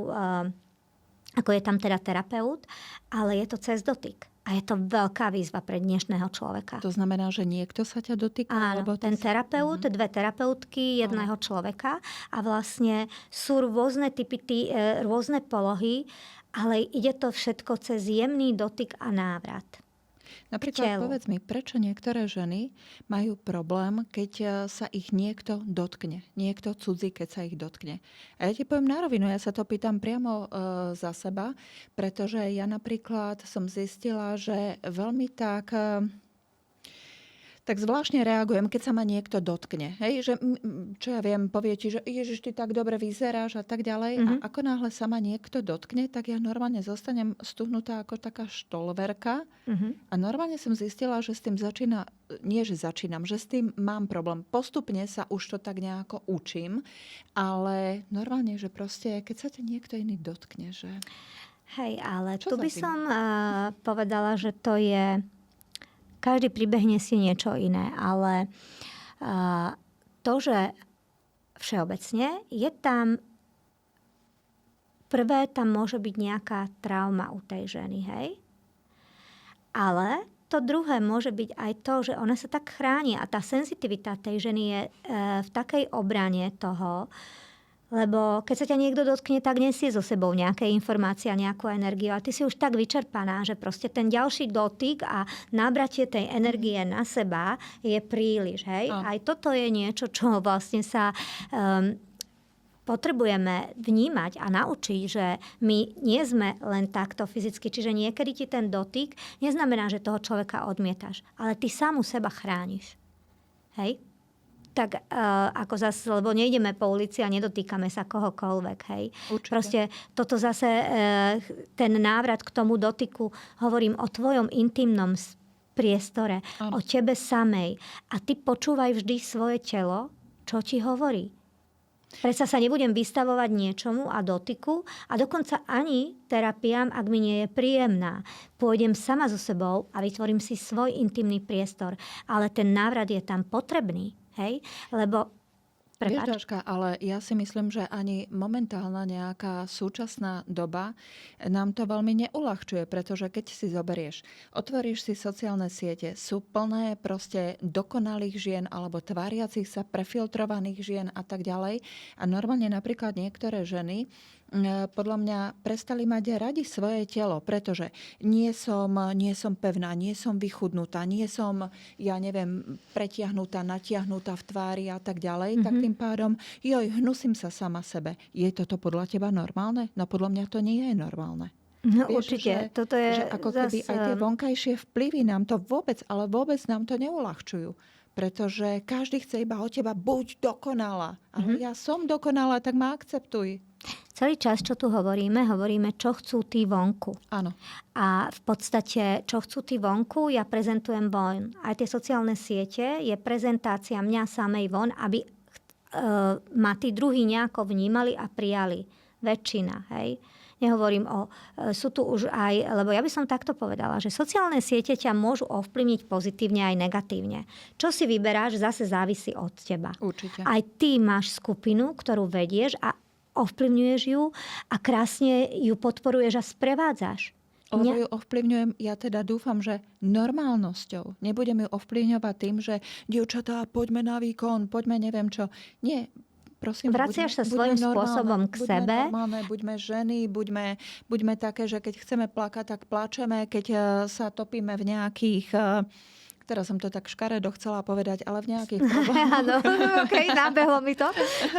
ako je tam teda terapeut, ale je to cez dotyk. A je to veľká výzva pre dnešného človeka. To znamená, že niekto sa ťa dotýka? Áno, ten terapeut, dve terapeutky, jedného človeka a vlastne sú rôzne typy, rôzne polohy, ale ide to všetko cez jemný dotyk a návrat. Napríklad povedz mi, prečo niektoré ženy majú problém, keď sa ich niekto dotkne. Niekto cudzí, keď sa ich dotkne. A ja ti poviem na rovinu, ja sa to pýtam priamo za seba, pretože ja napríklad som zistila, že veľmi tak zvláštne reagujem, keď sa ma niekto dotkne. Hej, že, čo ja viem, povie ti, že Ježiš, ty tak dobre vyzeráš a tak ďalej. A ako náhle sa ma niekto dotkne, tak ja normálne zostanem stuhnutá ako taká štolverka. A normálne som zistila, že s tým že s tým mám problém. Postupne sa už to tak nejako učím, ale normálne, že proste, keď sa ťa niekto iný dotkne, že... Hej, ale tu by som povedala, že to je... Každý príbeh nesie niečo iné, ale to, že všeobecne je tam prvé, tam môže byť nejaká trauma u tej ženy, hej? Ale to druhé môže byť aj to, že ona sa tak chráni a tá senzitivita tej ženy je v takej obrane toho, lebo keď sa ťa niekto dotkne, tak nesie so sebou nejaké informácie a nejakú energiu. A ty si už tak vyčerpaná, že proste ten ďalší dotyk a nabratie tej energie na seba je príliš. Hej? Aj toto je niečo, čo vlastne sa potrebujeme vnímať a naučiť, že my nie sme len takto fyzicky. Čiže niekedy ti ten dotyk neznamená, že toho človeka odmietaš, ale ty samu seba chrániš. Hej? Tak ako zase, lebo nejdeme po ulici a nedotýkame sa kohokoľvek, hej. Určite. Proste toto zase, ten návrat k tomu dotyku, hovorím o tvojom intimnom priestore, o tebe samej. A ty počúvaj vždy svoje telo, čo ti hovorí. Predsa sa nebudem vystavovať niečomu a dotyku a dokonca ani terapiám, ak mi nie je príjemná. Pôjdem sama so sebou a vytvorím si svoj intimný priestor. Ale ten návrat je tam potrebný. Hej? Lebo Vieš, Dáška, ale ja si myslím, že ani momentálna nejaká súčasná doba nám to veľmi neuľahčuje, pretože keď si zoberieš, otvoríš si sociálne siete, sú plné proste dokonalých žien alebo tváriacich sa prefiltrovaných žien a tak ďalej. A normálne napríklad niektoré ženy podľa mňa prestali mať radi svoje telo, pretože nie som pevná, nie som vychudnutá, nie som, ja neviem, pretiahnutá, natiahnutá v tvári a tak ďalej, tak tým pádom, hnusím sa sama sebe. Je toto podľa teba normálne? No podľa mňa to nie je normálne. No Vieš, určite. Toto je že ako keby aj tie vonkajšie vplyvy nám to vôbec nám to neuľahčujú. Pretože každý chce iba od teba buď dokonalá. Ale ja som dokonalá, tak ma akceptuj. Celý čas, čo tu hovoríme, čo chcú tí vonku. Áno. A v podstate, čo chcú tí vonku, ja prezentujem von. Aj tie sociálne siete je prezentácia mňa samej von, aby ma tí druhí nejako vnímali a prijali. Väčšina, hej. Nehovorím sú tu už aj, lebo ja by som takto povedala, že sociálne siete ťa môžu ovplyvniť pozitívne aj negatívne. Čo si vyberáš, zase závisí od teba. Určite. Aj ty máš skupinu, ktorú vedieš a ovplyvňuješ ju a krásne ju podporuješ a sprevádzaš. Lebo ju ovplyvňujem, ja teda dúfam, že normálnosťou. Nebudem ju ovplyvňovať tým, že dievčatá, poďme na výkon, poďme neviem čo. Nie, prosím, vraciaš sa svojím spôsobom k sebe. Normálne, buďme ženy, buďme také, že keď chceme plakať, tak plačeme. Keď sa topíme v nejakých... Teraz som to tak škaredo chcela povedať, ale v nejakých problémoch. Áno, okej, nábehlo mi to.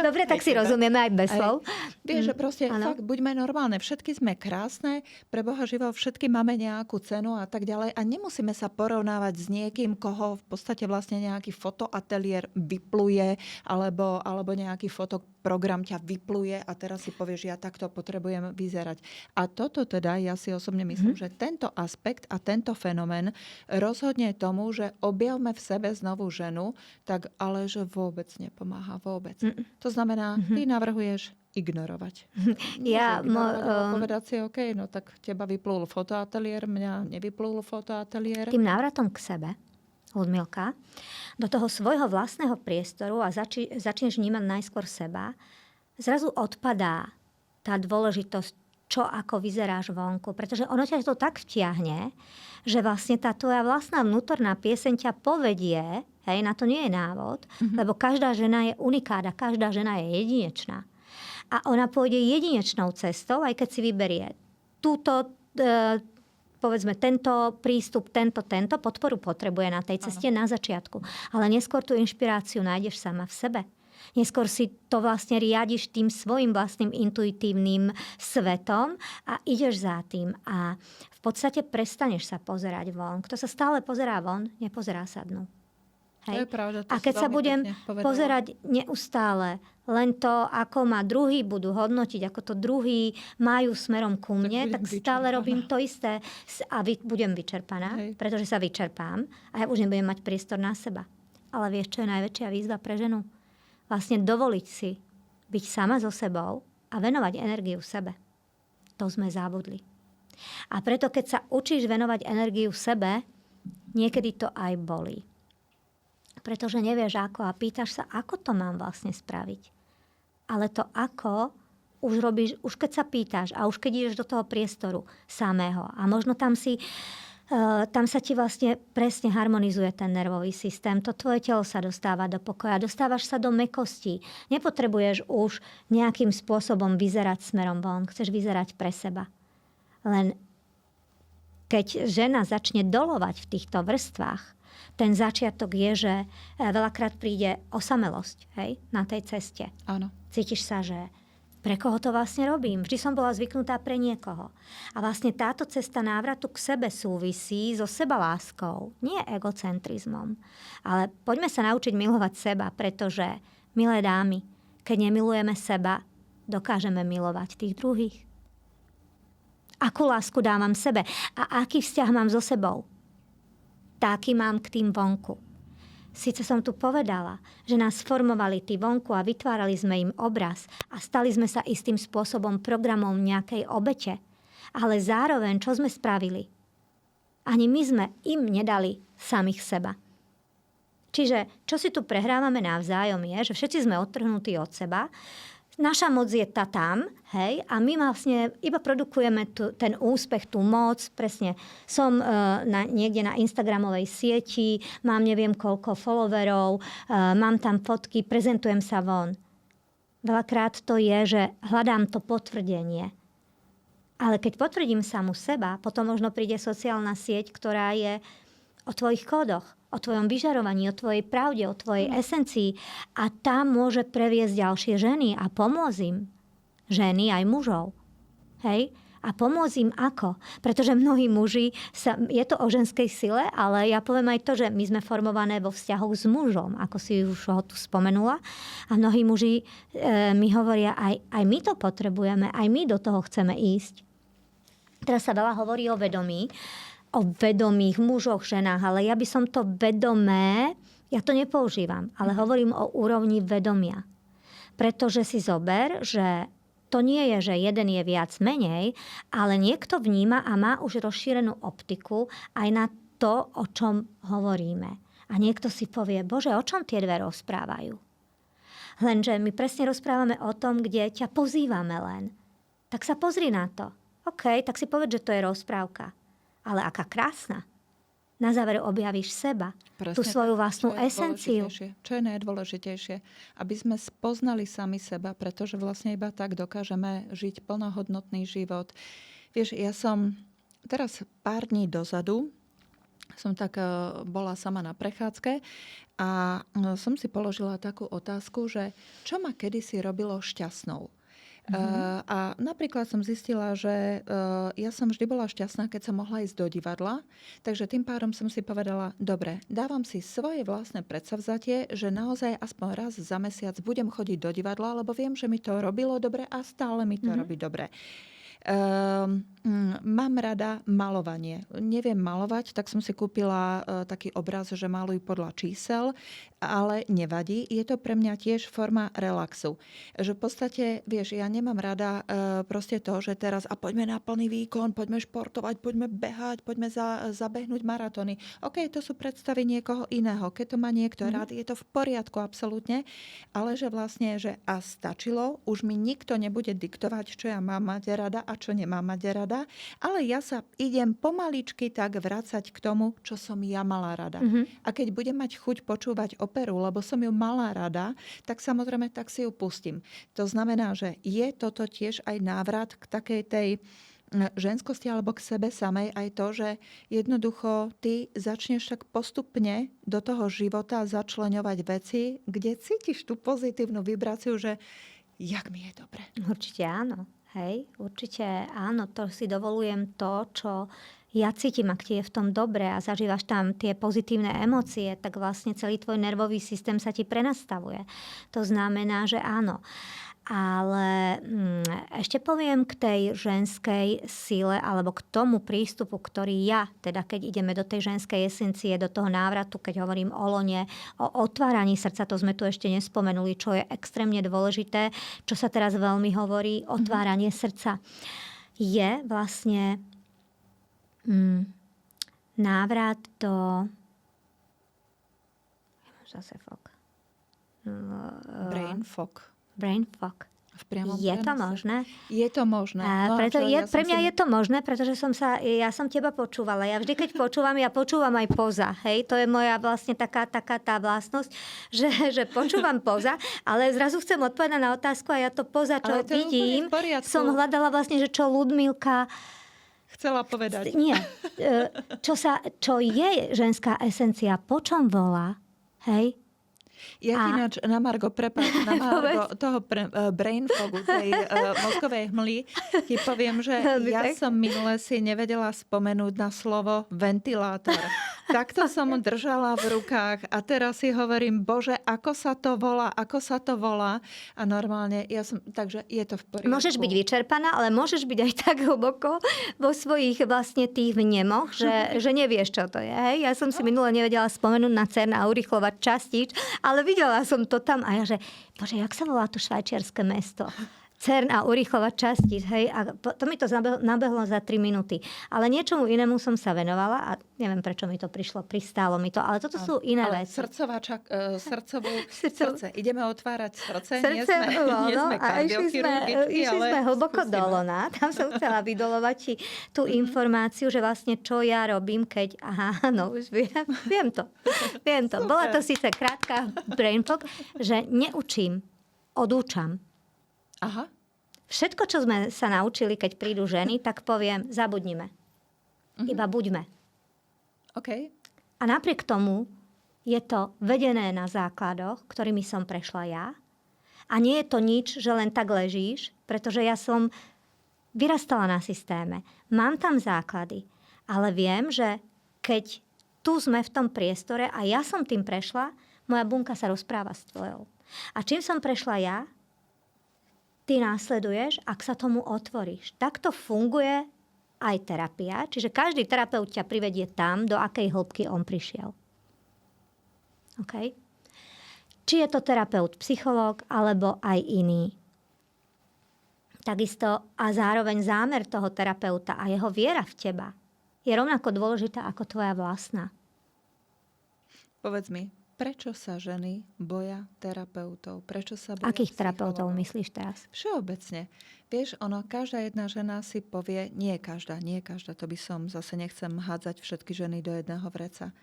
Dobre, tak si rozumieme aj bez slov. Vieš, že proste áno. fakt buďme normálne. Všetky sme krásne, pre Boha živého, všetky máme nejakú cenu a tak ďalej. A nemusíme sa porovnávať s niekým, koho v podstate vlastne nejaký fotoateliér vypluje, alebo nejaký fotoprogram ťa vypluje a teraz si povieš, ja takto potrebujem vyzerať. A toto teda, ja si osobne myslím, že tento aspekt a tento fenomén rozhodne tomu, že objavme v sebe znovu ženu, tak ale že vôbec nepomáha. Vôbec. To znamená, ty navrhuješ ignorovať. Povedať si, OK, no tak teba vyplul fotoateliér, mňa nevyplul fotoateliér. Tým návratom k sebe, Ľudmilka, do toho svojho vlastného priestoru a začneš vnímať najskôr seba, zrazu odpadá tá dôležitosť, čo ako vyzeráš vonku. Pretože ono ťa to tak vtiahne, že vlastne tá tvoja vlastná vnútorná pieseň ťa povedie, hej, na to nie je návod, lebo každá žena je unikátna, každá žena je jedinečná. A ona pôjde jedinečnou cestou, aj keď si vyberie túto, povedzme, tento prístup, tento, podporu potrebuje na tej ceste na začiatku. Ale neskôr tú inšpiráciu nájdeš sama v sebe. Neskôr si to vlastne riadiš tým svojim vlastným intuitívnym svetom a ideš za tým. A v podstate prestaneš sa pozerať von. Kto sa stále pozerá von, nepozerá sa dnu. Hej. To je pravda, to a keď sa budem pozerať neustále len to, ako ma druhí budú hodnotiť, ako to druhí majú smerom ku mne, tak stále robím to isté a budem vyčerpaná, pretože sa vyčerpám a ja už nebudem mať priestor na seba. Ale vieš, čo je najväčšia výzva pre ženu? Vlastne dovoliť si byť sama so sebou a venovať energiu sebe. To sme zabudli. A preto, keď sa učíš venovať energiu sebe, niekedy to aj bolí. Pretože nevieš ako a pýtaš sa, ako to mám vlastne spraviť. Ale to ako už robíš, už keď sa pýtaš a už keď ideš do toho priestoru samého a možno tam sa ti vlastne presne harmonizuje ten nervový systém. To tvoje telo sa dostáva do pokoja, dostávaš sa do mäkosti. Nepotrebuješ už nejakým spôsobom vyzerať smerom von. Chceš vyzerať pre seba. Len keď žena začne dolovať v týchto vrstvách, ten začiatok je, že veľakrát príde osamelosť, hej, na tej ceste. Áno. Cítiš sa, že pre koho to vlastne robím? Vždy som bola zvyknutá pre niekoho. A vlastne táto cesta návratu k sebe súvisí so sebaláskou, nie egocentrizmom. Ale poďme sa naučiť milovať seba, pretože, milé dámy, keď nemilujeme seba, dokážeme milovať tých druhých. Akú lásku dávam sebe a aký vzťah mám so sebou? Taký mám k tým vonku. Sice som tu povedala, že nás formovali tí vonku a vytvárali sme im obraz a stali sme sa istým spôsobom programom nejakej obete. Ale zároveň, čo sme spravili? Ani my sme im nedali samých seba. Čiže, čo si tu prehrávame navzájom je, že všetci sme odtrhnutí od seba, naša moc je tá tam, hej, a my vlastne iba produkujeme ten úspech, tú moc, presne. Som niekde na Instagramovej sieti, mám neviem koľko followerov, mám tam fotky, prezentujem sa von. Veľakrát to je, že hľadám to potvrdenie. Ale keď potvrdím samu seba, potom možno príde sociálna sieť, ktorá je o tvojich kódoch, o tvojom vyžarovaní, o tvojej pravde, o tvojej esencii. A tá môže previesť ďalšie ženy a pomôcť im. Ženy aj mužov. Hej? A pomôcť im ako? Pretože mnohí muži, je to o ženskej sile, ale ja poviem aj to, že my sme formované vo vzťahu s mužom, ako si už ho tu spomenula. A mnohí muži mi hovoria, aj my to potrebujeme, aj my do toho chceme ísť. Teraz sa veľa hovorí o vedomí, o vedomých mužoch, ženách, ale ja by som to vedomé, ja to nepoužívam, ale hovorím o úrovni vedomia. Pretože si zober, že to nie je, že jeden je viac menej, ale niekto vníma a má už rozšírenú optiku aj na to, o čom hovoríme. A niekto si povie, Bože, o čom tie dve rozprávajú? Lenže my presne rozprávame o tom, kde ťa pozývame len. Tak sa pozri na to. OK, tak si povedz, že to je rozprávka. Ale aká krásna. Na záver objavíš seba. Presne, tú svoju vlastnú esenciu. Čo je najdôležitejšie? Aby sme spoznali sami seba, pretože vlastne iba tak dokážeme žiť plnohodnotný život. Vieš, ja som teraz pár dní dozadu som tak bola sama na prechádzke a som si položila takú otázku, že čo ma kedysi robilo šťastnou. A napríklad som zistila, že ja som vždy bola šťastná, keď som mohla ísť do divadla. Takže tým pádom som si povedala, dobre, dávam si svoje vlastné predsavzatie, že naozaj aspoň raz za mesiac budem chodiť do divadla, lebo viem, že mi to robilo dobre a stále mi to robí dobre. Mám rada malovanie. Neviem malovať, tak som si kúpila taký obraz, že maluj podľa čísel, ale nevadí. Je to pre mňa tiež forma relaxu. Že v podstate, vieš, ja nemám rada proste to, že teraz a poďme na plný výkon, poďme športovať, poďme behať, poďme zabehnúť maratóny. OK, to sú predstavy niekoho iného. Keď to má niekto rád, je to v poriadku absolútne, ale že vlastne, že a stačilo, už mi nikto nebude diktovať, čo ja mám mať rada a čo nemám mať rada, ale ja sa idem pomaličky tak vracať k tomu, čo som ja mala rada. A keď budem mať chuť počúvať operu, lebo som ju mala rada, tak samozrejme tak si ju pustím. To znamená, že je toto tiež aj návrat k takej tej ženskosti alebo k sebe samej, aj to, že jednoducho ty začneš tak postupne do toho života začleňovať veci, kde cítiš tú pozitívnu vibráciu, že jak mi je dobre. Určite áno. Hej, určite áno, to si dovolujem to, čo ja cítim, ak ti je v tom dobre a zažívaš tam tie pozitívne emócie, tak vlastne celý tvoj nervový systém sa ti prenastavuje. To znamená, že áno. Ale ešte poviem k tej ženskej sile alebo k tomu prístupu, ktorý ja, teda keď ideme do tej ženskej esencie, do toho návratu, keď hovorím o lone, o otváraní srdca, to sme tu ešte nespomenuli, čo je extrémne dôležité, čo sa teraz veľmi hovorí, otváranie srdca. Je vlastne návrat do... Zase fok. Brain fog. Brain fog. Je to možné? Je to možné. No, pre mňa je to možné, pretože ja som teba počúvala. Ja vždy, keď počúvam, ja počúvam aj poza. Hej? To je moja vlastne taká tá vlastnosť, že počúvam poza, ale zrazu chcem odpovedať na otázku a ja to poza, čo vidím, som hľadala vlastne, že čo Ľudmilka chcela povedať. Nie. Čo je ženská esencia, po čom volá, hej? Ja ináč na margo toho brain fogu, tej mozgovej hmly, ti poviem, že ja som minule si nevedela spomenúť na slovo ventilátor. Takto som držala v rukách a teraz si hovorím, Bože, ako sa to volá. A normálne, takže je to v poriadku. Môžeš byť vyčerpaná, ale môžeš byť aj tak hlboko vo svojich vlastne tých vnemoch, že nevieš, čo to je. Hej? Ja som si minule nevedela spomenúť na CERN a urýchlovať častič, ale videla som to tam a ja, že Bože, jak sa volá to švajčiarske mesto? CERN a urýchlovať častíc, hej, a to mi to nabehlo za 3 minúty. Ale niečomu inému som sa venovala a neviem, prečo mi to prišlo, pristálo mi to, ale toto sú iné veci. Srdce. Ideme otvárať srdce, nie sme kardiochirurgičky, išli sme hlboko do lona, tam som chcela vydolovať tú informáciu, že vlastne čo ja robím, keď, už viem to. Bola to síce krátka brain fog, že neučím, odúčam. Aha. Všetko, čo sme sa naučili, keď prídu ženy, tak poviem, zabudnime. Iba buďme. OK. A napriek tomu je to vedené na základoch, ktorými som prešla ja. A nie je to nič, že len tak ležíš, pretože ja som vyrastala na systéme. Mám tam základy. Ale viem, že keď tu sme v tom priestore a ja som tým prešla, moja bunka sa rozpráva s tvojou. A čím som prešla ja, ty následuješ, ak sa tomu otvoríš. Takto funguje aj terapia. Čiže každý terapeut ťa privedie tam, do akej hĺbky on prišiel. OK? Či je to terapeut, psychológ, alebo aj iný. Takisto a zároveň zámer toho terapeuta a jeho viera v teba je rovnako dôležitá ako tvoja vlastná. Povedz mi, prečo sa ženy boja terapeutov? Prečo sa boja akých terapeutov myslíš teraz? Všeobecne. Vieš, každá jedna žena si povie, nie každá, to by som zase nechcem hádzať všetky ženy do jedného vreca.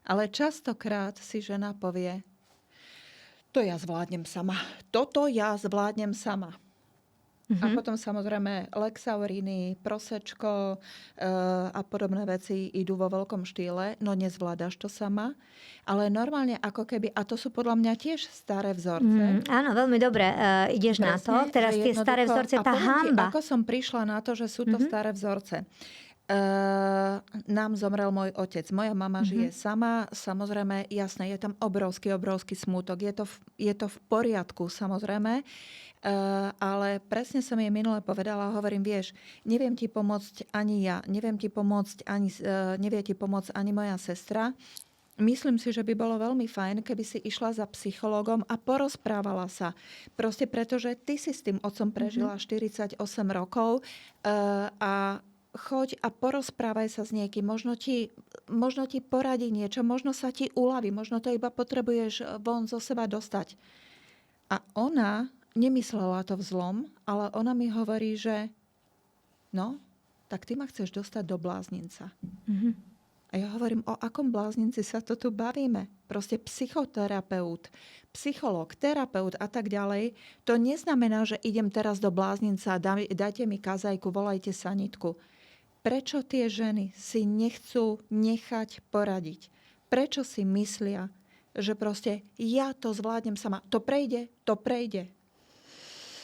Ale častokrát si žena povie, to ja zvládnem sama. Toto ja zvládnem sama. A potom samozrejme Lexauriny, Prosečko a podobné veci idú vo veľkom štýle. No nezvládaš to sama. Ale normálne ako keby, a to sú podľa mňa tiež staré vzorce. Áno, veľmi dobre ideš na to. Teraz tie staré vzorce, tá hamba. Ako som prišla na to, že sú to staré vzorce. Nám zomrel môj otec. Moja mama žije sama. Samozrejme, jasné, je tam obrovský smútok. Je to v poriadku, samozrejme. Ale presne som jej minule povedala, hovorím, vieš, neviem ti pomôcť ani ja, nevie ti pomôcť ani moja sestra. Myslím si, že by bolo veľmi fajn, keby si išla za psychológom a porozprávala sa. Proste pretože ty si s tým otcom prežila 48 rokov a choď a porozprávaj sa s niekým. Možno ti poradí niečo, možno sa ti uľaví, možno to iba potrebuješ von zo seba dostať. A ona nemyslela to vzlom, ale ona mi hovorí, že no, tak ty ma chceš dostať do blázninca. A ja hovorím, o akom blázninci sa to tu bavíme? Proste psychoterapeut, psychológ, terapeut a tak ďalej. To neznamená, že idem teraz do blázninca, dajte mi kazajku, volajte sanitku. Prečo tie ženy si nechcú nechať poradiť? Prečo si myslia, že proste ja to zvládnem sama. To prejde.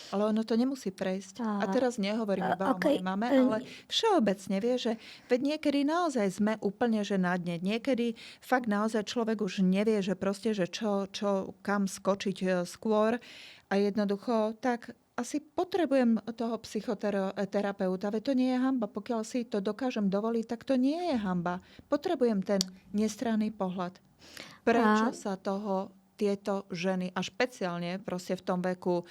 Ale ono to nemusí prejsť. A teraz nehovorím iba o mojej mame, ale všeobecne vie, že veď niekedy naozaj sme úplne že na dne. Niekedy fakt naozaj človek už nevie, že proste, že kam skočiť skôr. A jednoducho tak asi potrebujem toho psychoterapeuta. Veď to nie je hanba. Pokiaľ si to dokážem dovoliť, tak to nie je hanba. Potrebujem ten nestranný pohľad. Prečo sa toho tieto ženy, a špeciálne proste v tom veku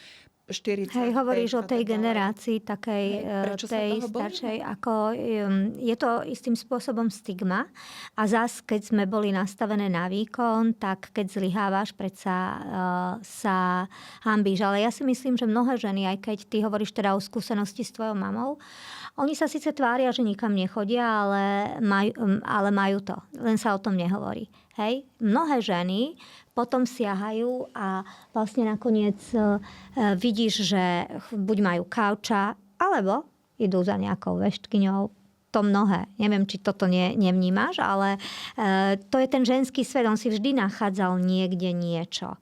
40. Hej, hovoríš o tej generácii takej tej staršej, ako je to istým spôsobom stigma. A zas, keď sme boli nastavené na výkon, tak keď zlyhávaš, predsa sa hanbíš. Ale ja si myslím, že mnohé ženy, aj keď ty hovoríš teda o skúsenosti s tvojou mamou, oni sa síce tvária, že nikam nechodia, ale majú to. Len sa o tom nehovorí. Hej? Mnohé ženy potom siahajú a vlastne nakoniec vidíš, že buď majú kauča, alebo idú za nejakou veštkyňou. To mnohé. Neviem, či toto nevnímaš, ale to je ten ženský svet. On si vždy nachádzal niekde niečo.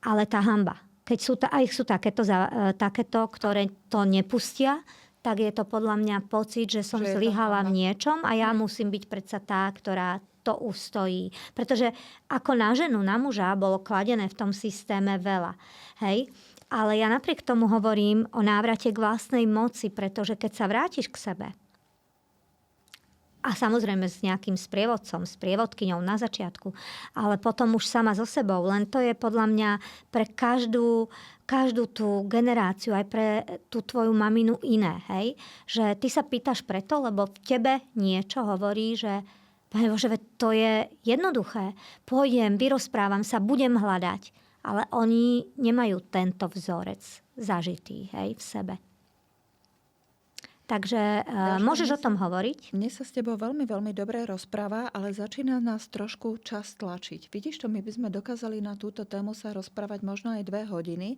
Ale tá hanba. Keď sú takéto, ktoré to nepustia, tak je to podľa mňa pocit, že som zlyhala v niečom a ja musím byť predsa tá, ktorá to ustojí. Pretože ako na ženu, na muža bolo kladené v tom systéme veľa. Hej? Ale ja napriek tomu hovorím o návrate k vlastnej moci, pretože keď sa vrátiš k sebe a samozrejme s nejakým sprievodcom, sprievodkyňou na začiatku, ale potom už sama so sebou, len to je podľa mňa pre každú tú generáciu, aj pre tú tvoju maminu iné. Hej? Že ty sa pýtaš preto, lebo v tebe niečo hovorí, že Pane Bože, to je jednoduché. Pôjdem, vyrozprávam sa, budem hľadať. Ale oni nemajú tento vzorec zažitý, hej, v sebe. Takže môžeš o tom hovoriť? Mne sa s tebou veľmi, veľmi dobre rozpráva, ale začína nás trošku čas tlačiť. Vidíš to, my by sme dokázali na túto tému sa rozprávať možno aj 2 hodiny.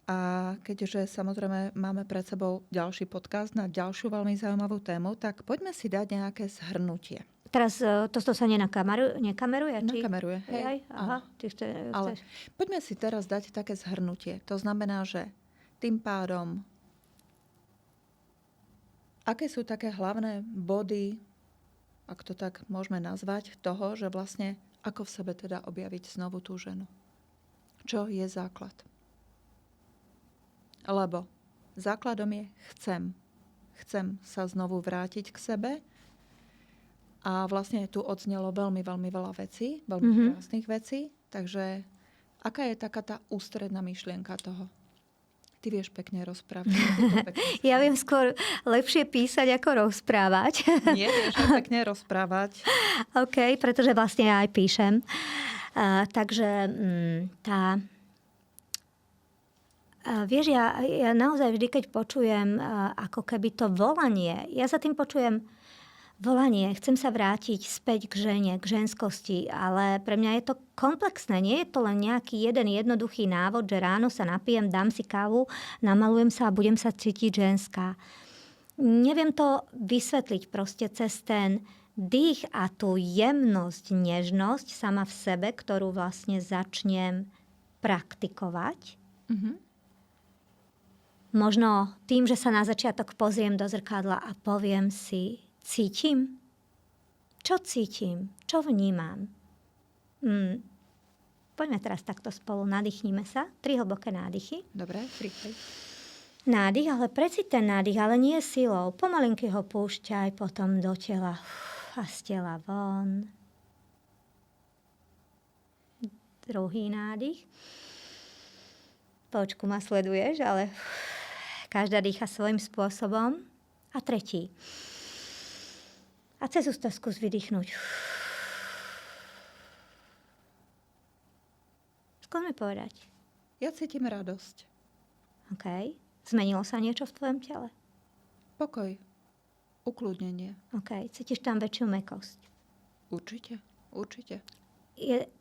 A keďže samozrejme máme pred sebou ďalší podcast na ďalšiu veľmi zaujímavú tému, tak poďme si dať nejaké zhrnutie. Teraz to sa nekameruje? Nakameruje. Hej. Aha, ale poďme si teraz dať také zhrnutie. To znamená, že tým pádom, aké sú také hlavné body, ak to tak môžeme nazvať, toho, že vlastne ako v sebe teda objaviť znovu tú ženu. Čo je základ? Lebo základom je chcem. Chcem sa znovu vrátiť k sebe. A vlastne tu odznelo veľmi, veľmi veľa vecí, veľmi krásnych vecí. Takže aká je taká tá ústredná myšlienka toho? Ty vieš pekne rozprávať. Ja viem skôr lepšie písať, ako rozprávať. Nie, vieš pekne rozprávať. OK, pretože vlastne ja aj píšem. Takže vieš, ja naozaj vždy, keď počujem ako keby to volanie, ja za tým počujem volanie, chcem sa vrátiť späť k žene, k ženskosti, ale pre mňa je to komplexné. Nie je to len nejaký jeden jednoduchý návod, že ráno sa napijem, dám si kávu, namalujem sa a budem sa cítiť ženská. Neviem to vysvetliť proste cez ten dých a tú jemnosť, nežnosť sama v sebe, ktorú vlastne začnem praktikovať. Možno tým, že sa na začiatok pozriem do zrkadla a poviem si, cítim? Čo cítim? Čo vnímam? Poďme teraz takto spolu, nadýchnime sa. 3 hlboké nádychy. Dobre, rýchlo. Nádych, ale precíť ten nádych, ale nie silou. Pomalinky ho púšťaj potom do tela. A z tela von. Druhý nádych. Počku ma sleduješ, ale každá dýcha svojím spôsobom. A tretí. A cez ústa skús vydýchnuť. Skús mi povedať. Ja cítim radosť. OK. Zmenilo sa niečo v tvojom tele? Pokoj. Ukľudnenie. OK. Cítiš tam väčšiu mäkkosť? Určite. Určite.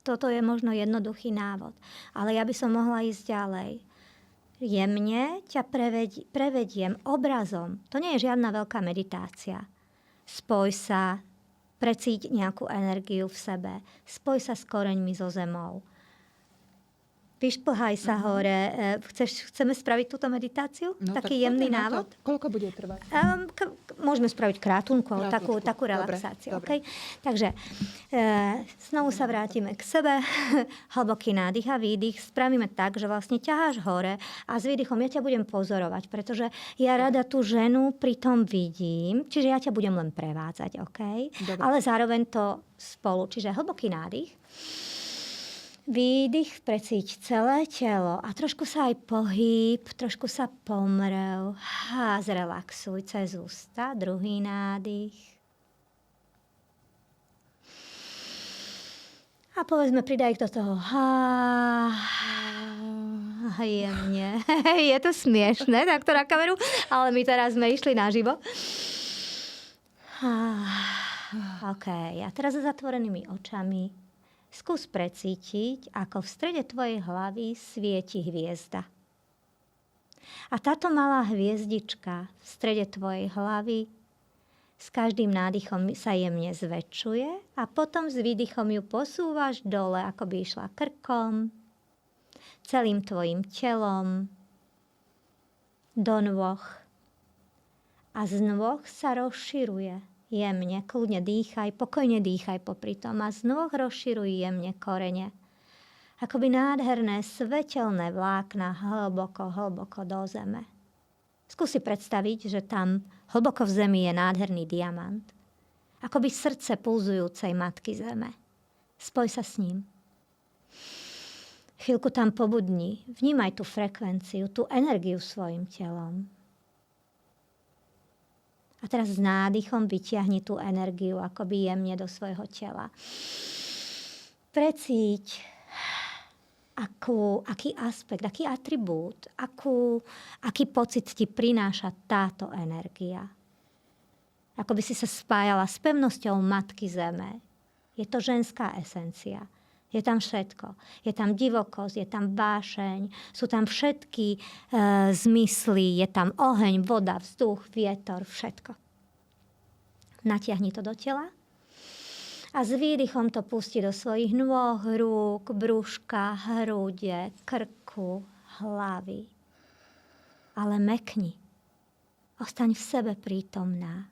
Toto je možno jednoduchý návod. Ale ja by som mohla ísť ďalej. Jemne ťa prevediem obrazom. To nie je žiadna veľká meditácia. Spoj sa, precíť nejakú energiu v sebe. Spoj sa s koreňmi zo zemou. Vyšplhaj sa hore. Chceme spraviť túto meditáciu? No, taký tak jemný poďme na návod? to. Koľko bude trvať? Môžeme spraviť krátunku, ale takú Dobre, relaxáciu. dobre. Okay? Takže znovu sa vrátime k sebe. Hlboký nádych a výdych. Spravíme tak, že vlastne ťaháš hore a s výdychom ja ťa budem pozorovať, pretože ja rada tú ženu pri tom vidím, čiže ja ťa budem len prevádzať, okay? Ale zároveň to spolu. Čiže hlboký nádych. Výdych, precíť celé telo a trošku sa aj pohyb, trošku sa pomrv a zrelaxuj cez ústa. Druhý nádych. A povedzme, pridaj do toho jemne. Je to smiešné, takto na kameru, ale my teraz sme išli naživo. OK, a teraz s zatvorenými očami skús precítiť, ako v strede tvojej hlavy svieti hviezda. A táto malá hviezdička v strede tvojej hlavy s každým nádychom sa jemne zväčšuje a potom s výdychom ju posúvaš dole, ako by išla krkom, celým tvojim telom, do nôh. A z nôh sa rozširuje. Jemne, kľudne dýchaj, pokojne dýchaj popri tom a z nôh rozširuj jemne korene. Akoby nádherné svetelné vlákna hlboko, hlboko do zeme. Skús si predstaviť, že tam hlboko v zemi je nádherný diamant. Akoby srdce pulzujúcej matky zeme. Spoj sa s ním. Chvíľku tam pobudni, vnímaj tú frekvenciu, tú energiu svojim telom. A teraz s nádychom vyťahni tú energiu akoby jemne do svojho tela. Precíť, aký aspekt, aký atribút, aký pocit ti prináša táto energia. Ako by si sa spájala s pevnosťou Matky Zeme. Je to ženská esencia. Je tam všetko. Je tam divokosť, je tam vášeň, sú tam všetky zmysly, je tam oheň, voda, vzduch, vietor, všetko. Natiahni to do tela a s výdychom to pusti do svojich nôh, rúk, brúška, hrude, krku, hlavy. Ale mekni. Ostaň v sebe prítomná.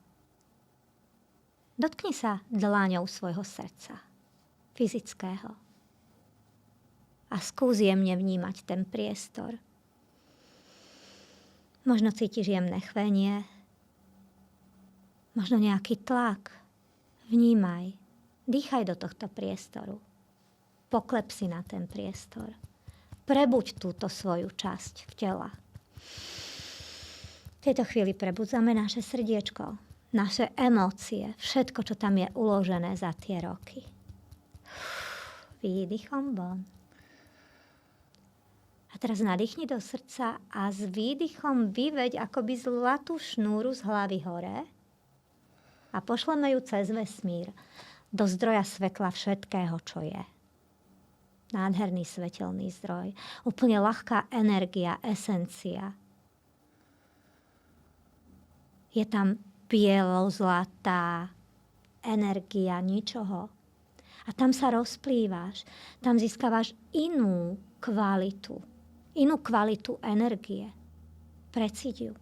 Dotkni sa dlaňou svojho srdca, fyzického. A skús jemne vnímať ten priestor. Možno cítiš jemné chvenie, možno nejaký tlak. Vnímaj, dýchaj do tohto priestoru. Poklep si na ten priestor. Prebuď túto svoju časť v tela. V tejto chvíli prebudzame naše srdiečko, naše emócie, všetko, čo tam je uložené za tie roky. Výdychom von. A teraz nadýchni do srdca a s výdychom vyveď akoby zlatú šnúru z hlavy hore a a pošleme ju cez vesmír do zdroja svetla všetkého, čo je. Nádherný svetelný zdroj. Úplne ľahká energia, esencia. Je tam bielo-zlatá energia ničoho. A tam sa rozplývaš. Tam získavaš inú kvalitu energie. Precíť ju.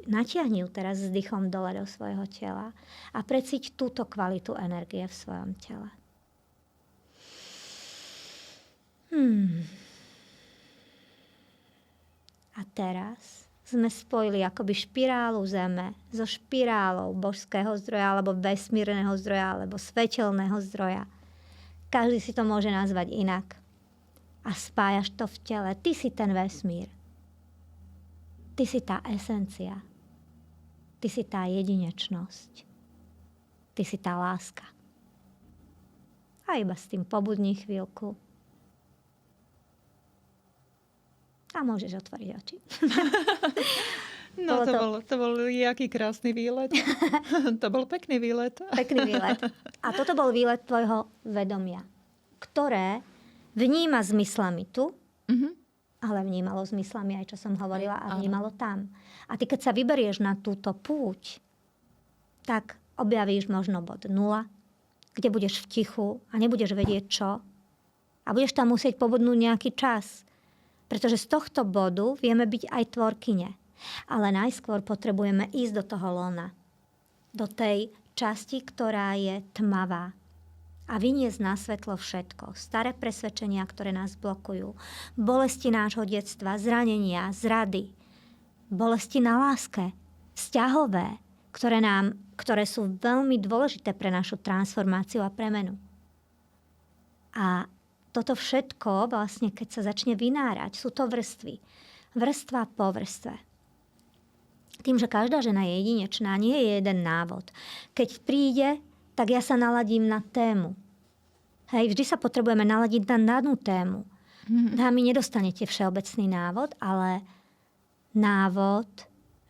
Natiahni ju teraz s dýchom dole do svojho tela a precíť túto kvalitu energie v svojom tele. A teraz sme spojili akoby špirálu Zeme so špirálou božského zdroja, alebo vesmírneho zdroja, alebo svetelného zdroja. Každý si to môže nazvať inak. A spájaš to v tele. Ty si ten vesmír. Ty si tá esencia. Ty si tá jedinečnosť. Ty si tá láska. A iba s tým pobudni chvíľku. A môžeš otvoriť oči. No to bol jaký krásny výlet. To bol pekný výlet. Pekný výlet. A toto bol výlet tvojho vedomia, ktoré vníma zmyslami tu, ale vnímalo zmyslami aj, čo som hovorila, a vnímalo tam. A ty, keď sa vyberieš na túto púť, tak objavíš možno bod 0, kde budeš v tichu a nebudeš vedieť čo. A budeš tam musieť pobudnúť nejaký čas. Pretože z tohto bodu vieme byť aj tvorkyne. Ale najskôr potrebujeme ísť do toho lona. Do tej časti, ktorá je tmavá. A vyniesť na svetlo všetko. Staré presvedčenia, ktoré nás blokujú. Bolesti nášho detstva, zranenia, zrady. Bolesti na láske. Vzťahové, ktoré sú veľmi dôležité pre našu transformáciu a premenu. A toto všetko, vlastne, keď sa začne vynárať, sú to vrstvy. Vrstva po vrstve. Tým, že každá žena je jedinečná, nie je jeden návod. Keď príde, tak ja sa naladím na tému. Hej, vždy sa potrebujeme naladiť na danú tému. Dámy, nedostanete všeobecný návod, ale návod,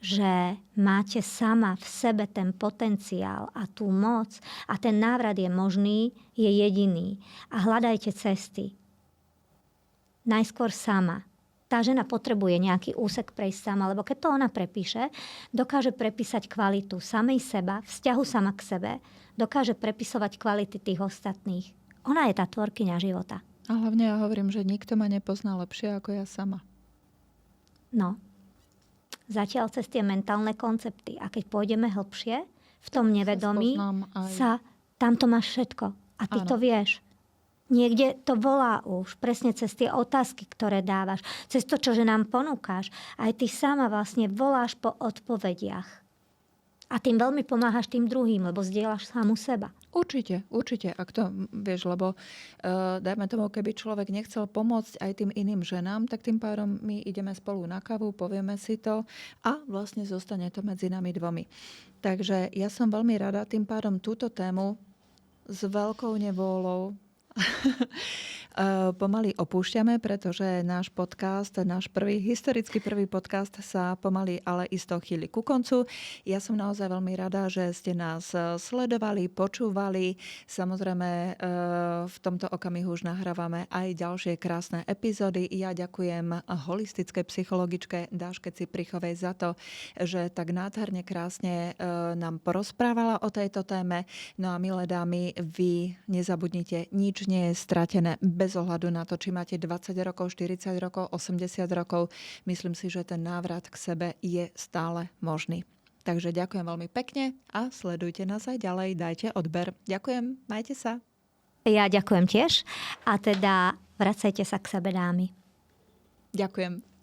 že máte sama v sebe ten potenciál a tú moc a ten návrat je možný, je jediný. A hľadajte cesty. Najskôr sama. Tá žena potrebuje nejaký úsek prejsť sama, lebo keď to ona prepíše, dokáže prepísať kvalitu samej seba, vzťahu sama k sebe, dokáže prepisovať kvality tých ostatných. Ona je tá tvorkyňa života. A hlavne ja hovorím, že nikto ma nepozná lepšie ako ja sama. No. Zatiaľ cez tie mentálne koncepty. A keď pôjdeme hlbšie, v tom nevedomí tam to máš všetko. A ty to vieš. Niekde to volá už. Presne cez tie otázky, ktoré dávaš. Cez to, čo nám ponúkáš. Aj ty sama vlastne voláš po odpovediach. A tým veľmi pomáhaš tým druhým, lebo zdieľaš samu seba. Určite. Ak to vieš, lebo dajme tomu, keby človek nechcel pomôcť aj tým iným ženám, tak tým pádom my ideme spolu na kávu, povieme si to a vlastne zostane to medzi nami dvomi. Takže ja som veľmi rada, tým pádom túto tému s veľkou nevôľou pomaly opúšťame, pretože náš podcast, náš historicky prvý podcast sa pomaly, ale isto chýli ku koncu. Ja som naozaj veľmi rada, že ste nás sledovali, počúvali. Samozrejme, v tomto okamihu už nahrávame aj ďalšie krásne epizódy. Ja ďakujem holistickej psychologičke Dáške Ciprichovej za to, že tak nádherne krásne nám porozprávala o tejto téme. No a milé dámy, vy nezabudnite, nič nie je stratené bez ohľadu na to, či máte 20 rokov, 40 rokov, 80 rokov. Myslím si, že ten návrat k sebe je stále možný. Takže ďakujem veľmi pekne a sledujte nás aj ďalej. Dajte odber. Ďakujem, majte sa. Ja ďakujem tiež. A teda vracajte sa k sebe, dámy. Ďakujem.